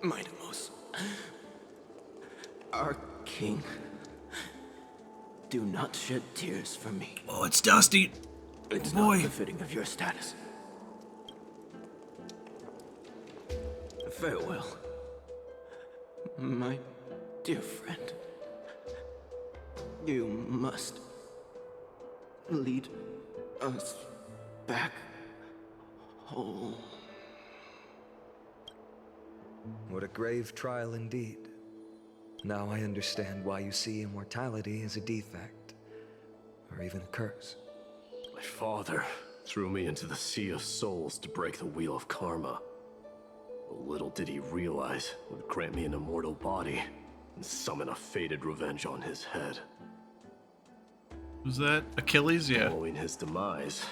Mydei, our king, do not shed tears for me. Oh, it's Dusty. It's Boy. not befitting of your status. Farewell, my dear friend. You must lead us back home. What a grave trial indeed. Now I understand why you see immortality as a defect. or even a curse. My father threw me into the Sea of Souls to break the wheel of karma. But little did he realize it would grant me an immortal body and summon a fated revenge on his head. Was that Achilles? Yeah. Following his demise,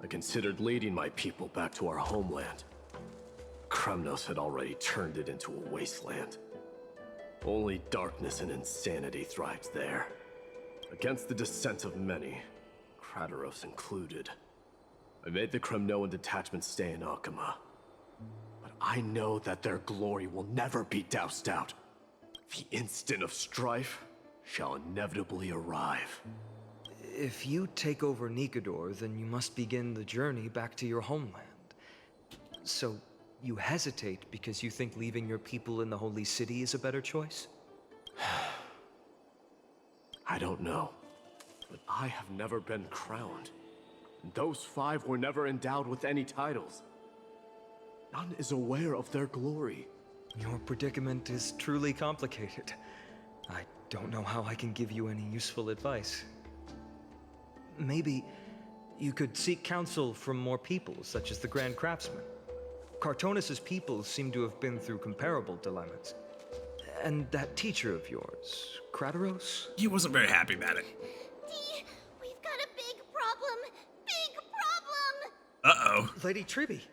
I considered leading my people back to our homeland. Kremnos had already turned it into a wasteland. Only darkness and insanity thrived there. Against the dissent of many, Krateros included. I made the Kremnoan detachment stay in Akama. But I know that their glory will never be doused out. The instant of strife shall inevitably arrive. If you take over Nikodor, then you must begin the journey back to your homeland. So, you hesitate because you think leaving your people in the Holy City is a better choice? I don't know, but I have never been crowned. And those 5 were never endowed with any titles. None is aware of their glory. Your predicament is truly complicated. I don't know how I can give you any useful advice. Maybe you could seek counsel from more people, such as the Grand Craftsman. Cartonis' people seem to have been through comparable dilemmas. And that teacher of yours, Krateros? He wasn't very happy about it. Dee, we've got a big problem. Big problem! Uh-oh. Lady Tribby,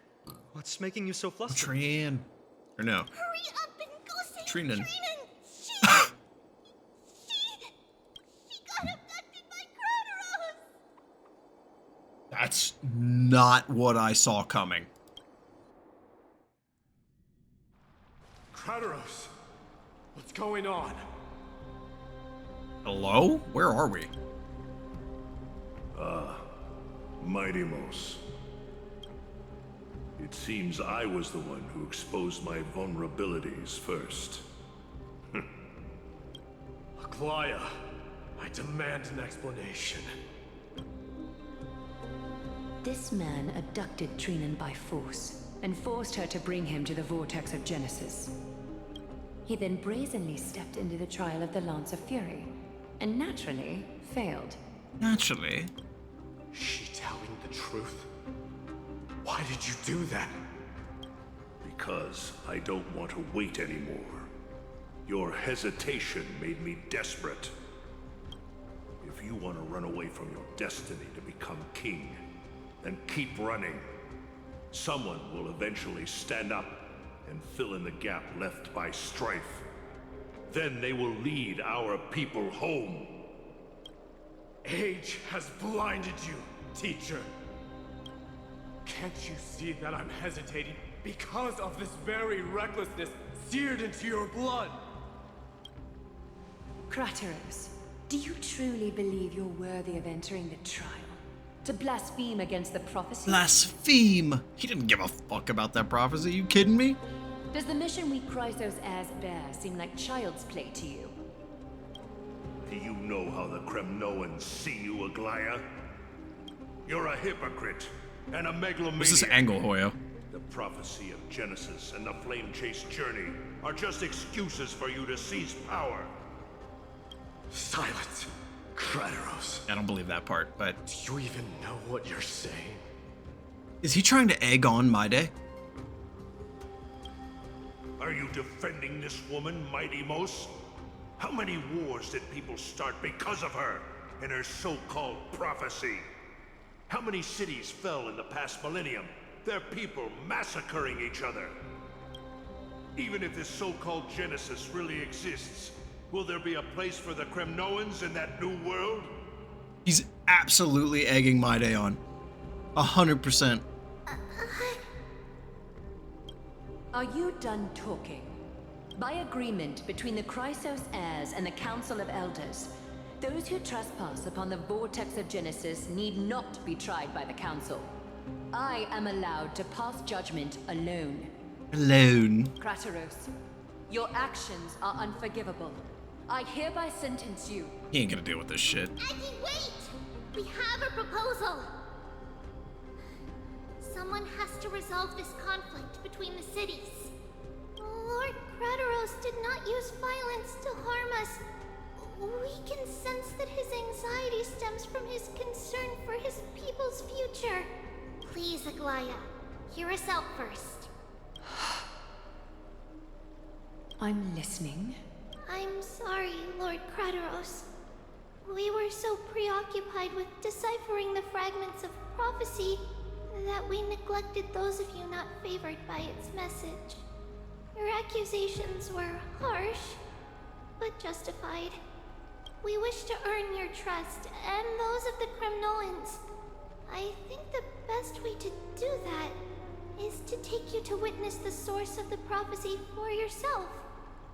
what's making you so flustered? Trin. Or no. Hurry up and go save Trinan. She got abducted by Krateros! That's not what I saw coming. Krateros, what's going on? Hello? Where are we? Mydei. It seems I was the one who exposed my vulnerabilities first. Aglaea, I demand an explanation. This man abducted Trinan by force and forced her to bring him to the vortex of Genesis. He then brazenly stepped into the trial of the Lance of Fury, and naturally failed. Naturally? Is she telling the truth? Why did you do that? Because I don't want to wait anymore. Your hesitation made me desperate. If you want to run away from your destiny to become king, then keep running. Someone will eventually stand up and fill in the gap left by strife. Then they will lead our people home. Age has blinded you, teacher. Can't you see that I'm hesitating because of this very recklessness seared into your blood? Krateros, do you truly believe you're worthy of entering the trial? To blaspheme against the prophecy? Blaspheme! He didn't give a fuck about that prophecy, you kidding me? Does the mission we Chrysos heirs bear seem like child's play to you? Do you know how the Kremnoans see you, Aglaea? You're a hypocrite and a megalomaniac. What's this angle, Hoyo? The prophecy of Genesis and the flame chase journey are just excuses for you to seize power. Silence, Krateros. I don't believe that part, but... Do you even know what you're saying? Is he trying to egg on Mydei? Are you defending this woman, Mydei? How many wars did people start because of her and her so-called prophecy? How many cities fell in the past millennium? Their people massacring each other. Even if this so-called Genesis really exists, will there be a place for the Kremnoans in that new world? He's absolutely egging Mydei on. 100%. Are you done talking? By agreement between the Chrysos heirs and the Council of Elders, those who trespass upon the vortex of Genesis need not be tried by the Council. I am allowed to pass judgment alone. Alone. Krateros, your actions are unforgivable. I hereby sentence you. He ain't gonna deal with this shit. Aggie, wait! We have a proposal! Someone has to resolve this conflict between the cities. Lord Krateros did not use violence to harm us. We can sense that his anxiety stems from his concern for his people's future. Please, Aglaea, hear us out first. I'm listening. I'm sorry, Lord Krateros. We were so preoccupied with deciphering the fragments of prophecy that we neglected those of you not favored by its message. Your accusations were harsh, but justified. We wish to earn your trust, and those of the Kremnoans. I think the best way to do that is to take you to witness the source of the prophecy for yourself.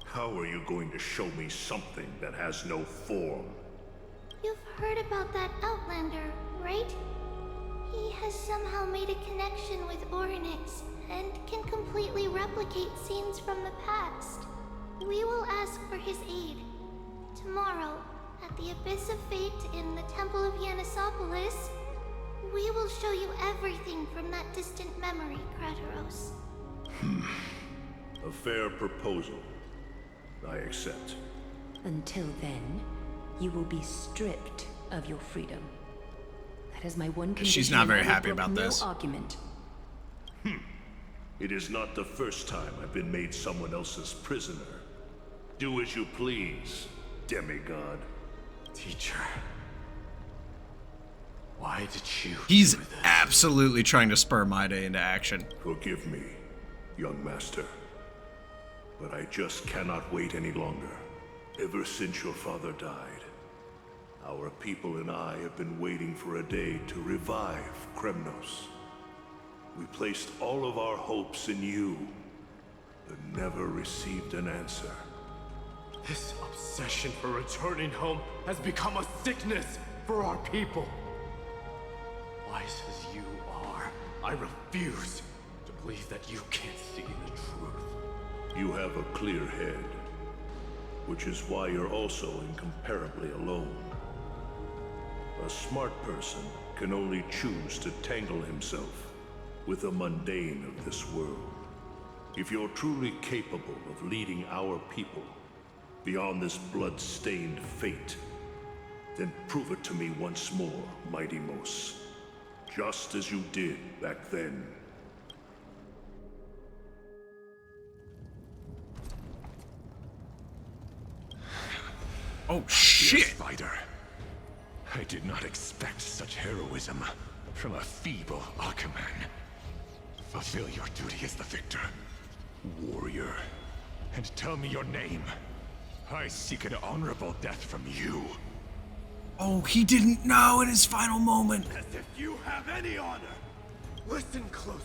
How are you going to show me something that has no form? You've heard about that Outlander, right? He has somehow made a connection with Orynyx and can completely replicate scenes from the past. We will ask for his aid. Tomorrow, at the Abyss of Fate in the Temple of Yanisopolis, we will show you everything from that distant memory, Krateros. A fair proposal. I accept. Until then, you will be stripped of your freedom. That is my one condition. She's not very and I will happy brook about no this. Argument. It is not the first time I've been made someone else's prisoner. Do as you please, demigod. Teacher. Why did you He's do this? absolutely trying to spur Mydei into action. Forgive me, young master. But I just cannot wait any longer. Ever since your father died, our people and I have been waiting for a day to revive Kremnos. We placed all of our hopes in you, but never received an answer. This obsession for returning home has become a sickness for our people. Wise as you are, I refuse to believe that you can't see the truth. You have a clear head, which is why you're also incomparably alone. A smart person can only choose to tangle himself with the mundane of this world. If you're truly capable of leading our people beyond this blood-stained fate, then prove it to me once more, Mighty Mos. Just as you did back then. Oh, shit! Dear Spider, I did not expect such heroism from a feeble Akaman. Fulfill your duty as the victor, warrior, and tell me your name. I seek an honorable death from you. Oh, he didn't know in his final moment. As if you have any honor. Listen closely.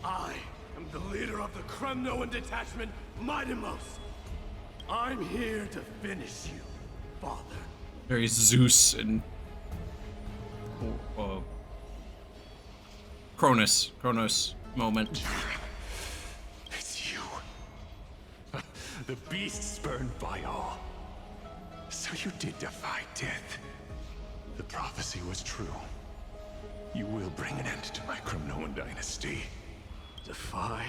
I am the leader of the Kremnoan detachment, Mydei. I'm here to finish you, Father. Very Zeus and Cronus moment. It's you. The beast spurned by all. So you did defy death. The prophecy was true. You will bring an end to my Kremnoan dynasty. Defy?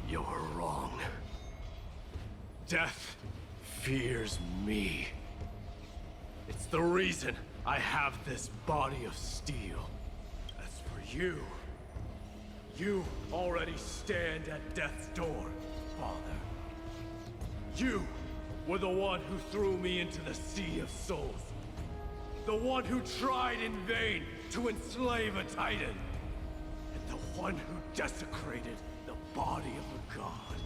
You're wrong. Death fears me. It's the reason I have this body of steel. As for you, you already stand at death's door, Father. You were the one who threw me into the Sea of Souls. The one who tried in vain to enslave a Titan. And the one who desecrated the body of a god.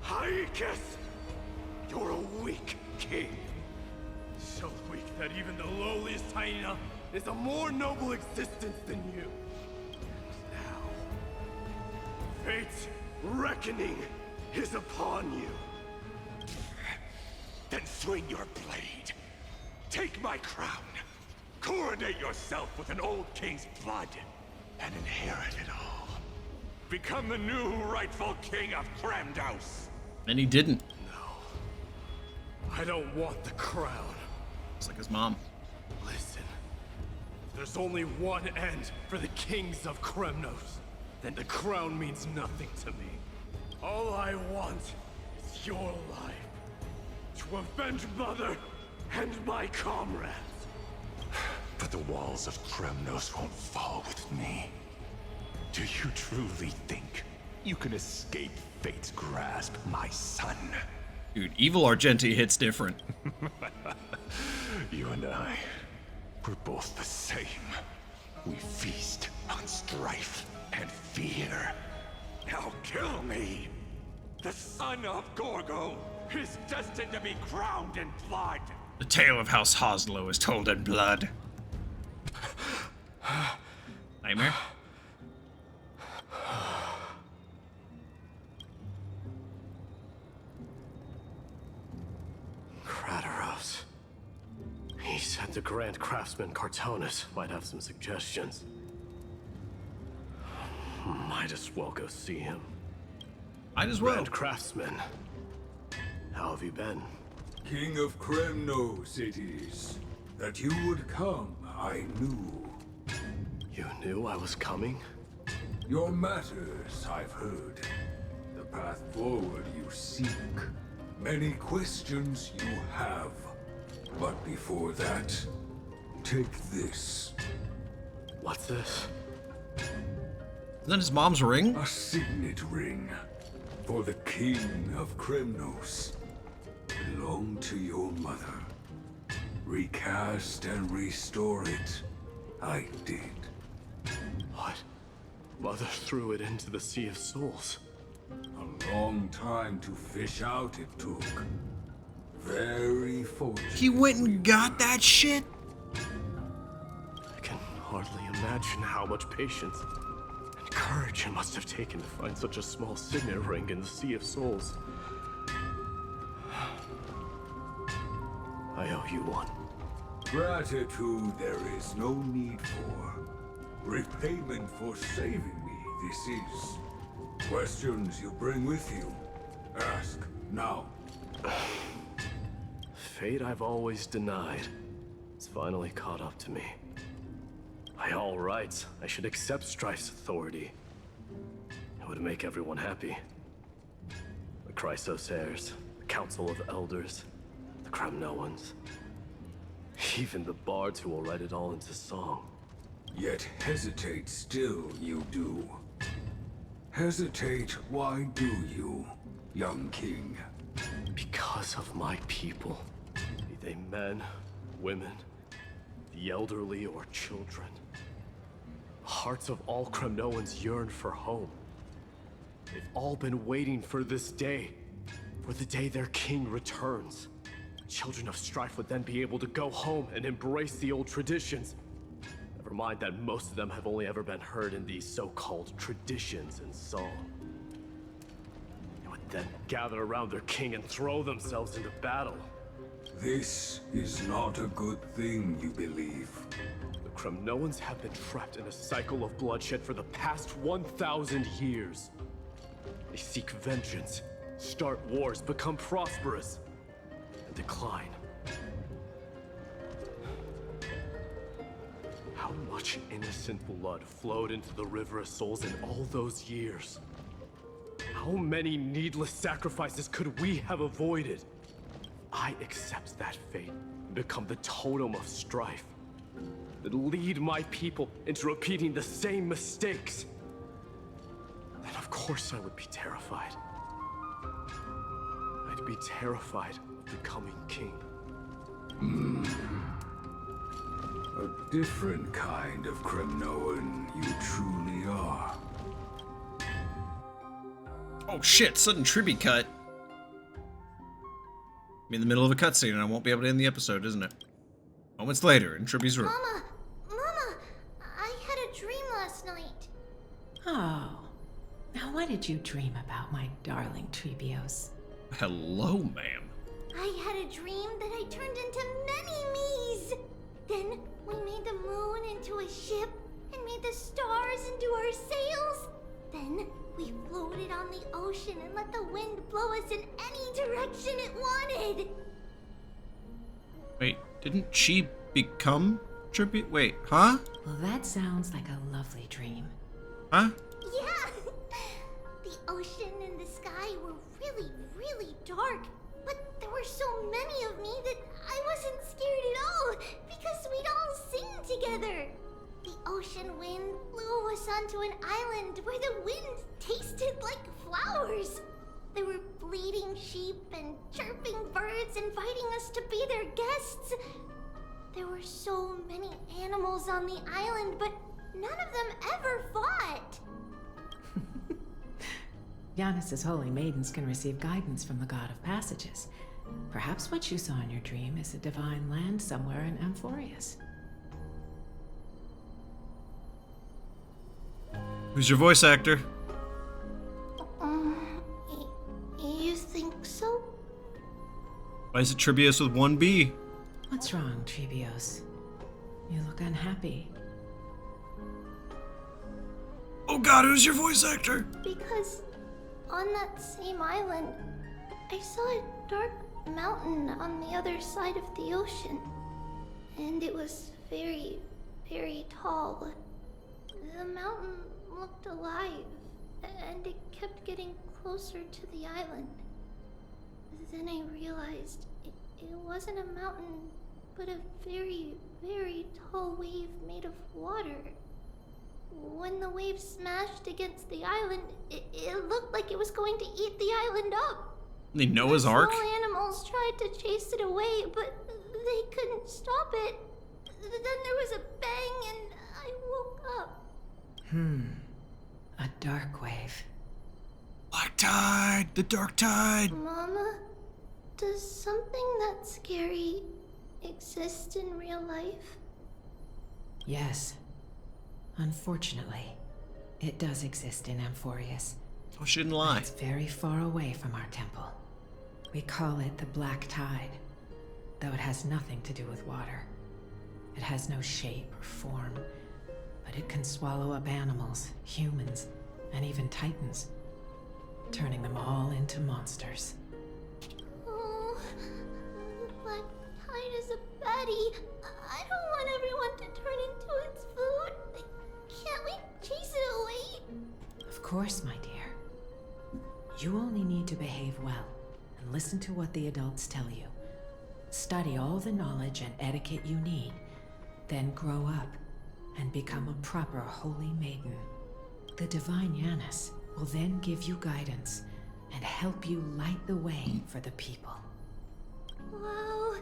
Haikis! You're a weak king. So weak that even the lowliest hyena is a more noble existence than you. Now, fate's reckoning is upon you. Then swing your blade. Take my crown. Coronate yourself with an old king's blood and inherit it all. Become the new rightful king of Kremnos. And he didn't. I don't want the crown. It's like his mom. Listen, if there's only one end for the kings of Kremnos, then the crown means nothing to me. All I want is your life. To avenge Mother and my comrades. But the walls of Kremnos won't fall with me. Do you truly think you can escape fate's grasp, my son? Dude, evil Argenti hits different. You and I, we're both the same. We feast on strife and fear. Now kill me! The son of Gorgo is destined to be crowned in blood! The tale of House Hoslow is told in blood. Nightmare? Krateros. He said the Grand Craftsman Cartonus might have some suggestions. Might as well go see him. Might as well. Grand Craftsman. How have you been? King of Kremnos it is. That you would come, I knew. You knew I was coming? Your matters, I've heard. The path forward you seek. Many questions you have. But before that, take this. What's this? Isn't that his mom's ring? A signet ring. For the King of Kremnos. Belonged to your mother. Recast and restore it. I did. What? Mother threw it into the Sea of Souls. A long time to fish out it took. Very fortunate. He went and got that shit? I can hardly imagine how much patience and courage it must have taken to find such a small signet ring in the Sea of Souls. I owe you one. Gratitude there is no need for. Repayment for saving me, this is. Questions you bring with you. Ask, now. Fate I've always denied. It's finally caught up to me. By all rights, I should accept Strife's authority. It would make everyone happy. The Chrysos heirs, the Council of Elders, the Kremnoans. Even the bards who will write it all into song. Yet hesitate still you do. Hesitate, why do you, young king? Because of my people. Be they men, women, the elderly or children. The hearts of all Kremnoans yearn for home. They've all been waiting for this day. For the day their king returns. Children of Strife would then be able to go home and embrace the old traditions. Never mind that most of them have only ever been heard in these so-called traditions and song. They would then gather around their king and throw themselves into battle. This is not a good thing, you believe. The Kremnoans have been trapped in a cycle of bloodshed for the past 1,000 years. They seek vengeance, start wars, become prosperous, and decline. How much innocent blood flowed into the River of Souls in all those years? How many needless sacrifices could we have avoided? I accept that fate and become the totem of strife that lead my people into repeating the same mistakes. Then of course I would be terrified. I'd be terrified of becoming king. A different kind of Kremnoan you truly are. Oh shit, sudden tribute cut. I'm in the middle of a cutscene and I won't be able to end the episode, isn't it? Moments later, in Triby's room. Mama, I had a dream last night. Oh. Now what did you dream about, my darling Trebios? Hello, ma'am. I had a dream that I turned into many me's. Then we made the moon into a ship and made the stars into our sails. Then we floated on the ocean and let the wind blow us in any direction it wanted. Wait, didn't she become Triby? Wait, huh? Well, that sounds like a lovely dream. Huh? Yeah. The ocean and the sky were really, really dark, but there were so many of me that I wasn't scared at all, because we'd all sing together. The ocean wind blew us onto an island where the wind tasted like flowers. There were bleating sheep and chirping birds inviting us to be their guests. There were so many animals on the island, but none of them ever fought. Giannis's holy maidens can receive guidance from the god of passages. Perhaps what you saw in your dream is a divine land somewhere in Amphoreus. Who's your voice actor? You think so? Why is it Tribios with one B? What's wrong, Tribios? You look unhappy. Oh god, who's your voice actor? Because on that same island, I saw a dark mountain on the other side of the ocean. And it was very, very tall. The mountain looked alive, and it kept getting closer to the island. Then I realized it wasn't a mountain, but a very, very tall wave made of water. When the wave smashed against the island, it looked like it was going to eat the island up. The Noah's Ark? Small animals tried to chase it away, but they couldn't stop it. Then there was a bang and I woke up. A dark wave. Black tide! The dark tide! Mama, does something that scary exist in real life? Yes. Unfortunately, it does exist in Amphoreus. Oh, she didn't lie. It's very far away from our temple. We call it the Black Tide, though it has nothing to do with water. It has no shape or form, but it can swallow up animals, humans, and even titans, turning them all into monsters. Oh, the Black Tide is a baddie. I don't want everyone to turn into its food. Can't we chase it away? Of course, my dear. You only need to behave well and listen to what the adults tell you. Study all the knowledge and etiquette you need, then grow up and become a proper holy maiden. The divine Giannis will then give you guidance and help you light the way for the people. Wow,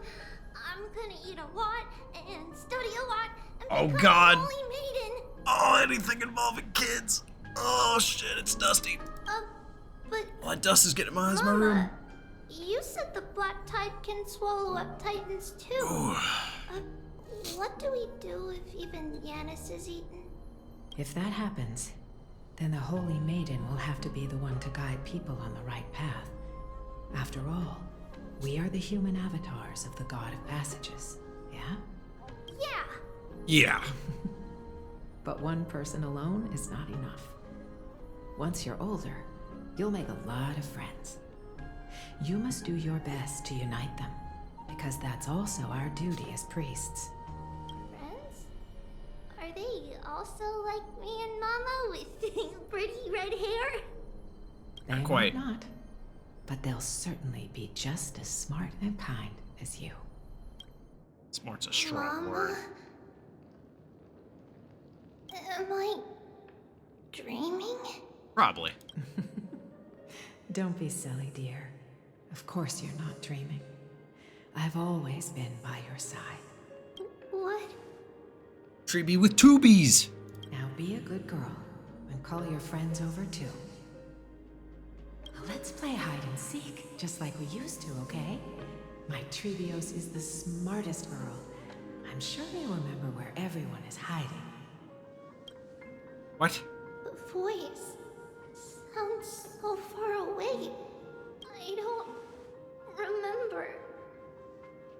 I'm gonna eat a lot and study a lot and Oh become god! a holy maiden. Oh, anything involving kids! Oh shit, it's dusty. But Oh, that dust is getting in my eyes, my Mama, room. you said the Black Tide can swallow up titans too. What do we do if even Giannis is eaten? If that happens, then the holy maiden will have to be the one to guide people on the right path. After all, we are the human avatars of the god of passages, yeah? Yeah. But one person alone is not enough. Once you're older, you'll make a lot of friends. You must do your best to unite them, because that's also our duty as priests. Friends? Are they also like me and Mama with pretty red hair? They Not quite. might not, but they'll certainly be just as smart and kind as you. Smart's a strong Mama? word. Am I dreaming? Probably. Don't be silly, dear. Of course you're not dreaming. I've always been by your side. What? Treeby with two B's. Now be a good girl and call your friends over too. Let's play hide and seek, just like we used to, okay? My Tribios is the smartest girl. I'm sure they remember where everyone is hiding. What? The voice sounds so far away. I don't remember.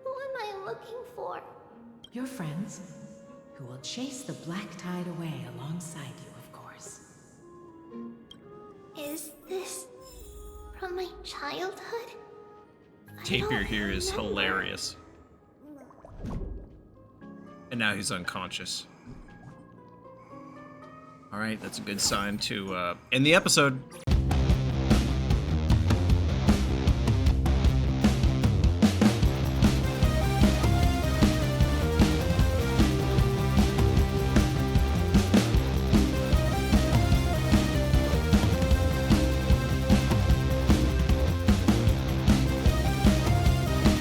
Who am I looking for? Your friends, who will chase the Black Tide away alongside you, of course. Is this from my childhood? Tapir here is hilarious. And now he's unconscious. Alright, that's a good sign to end the episode.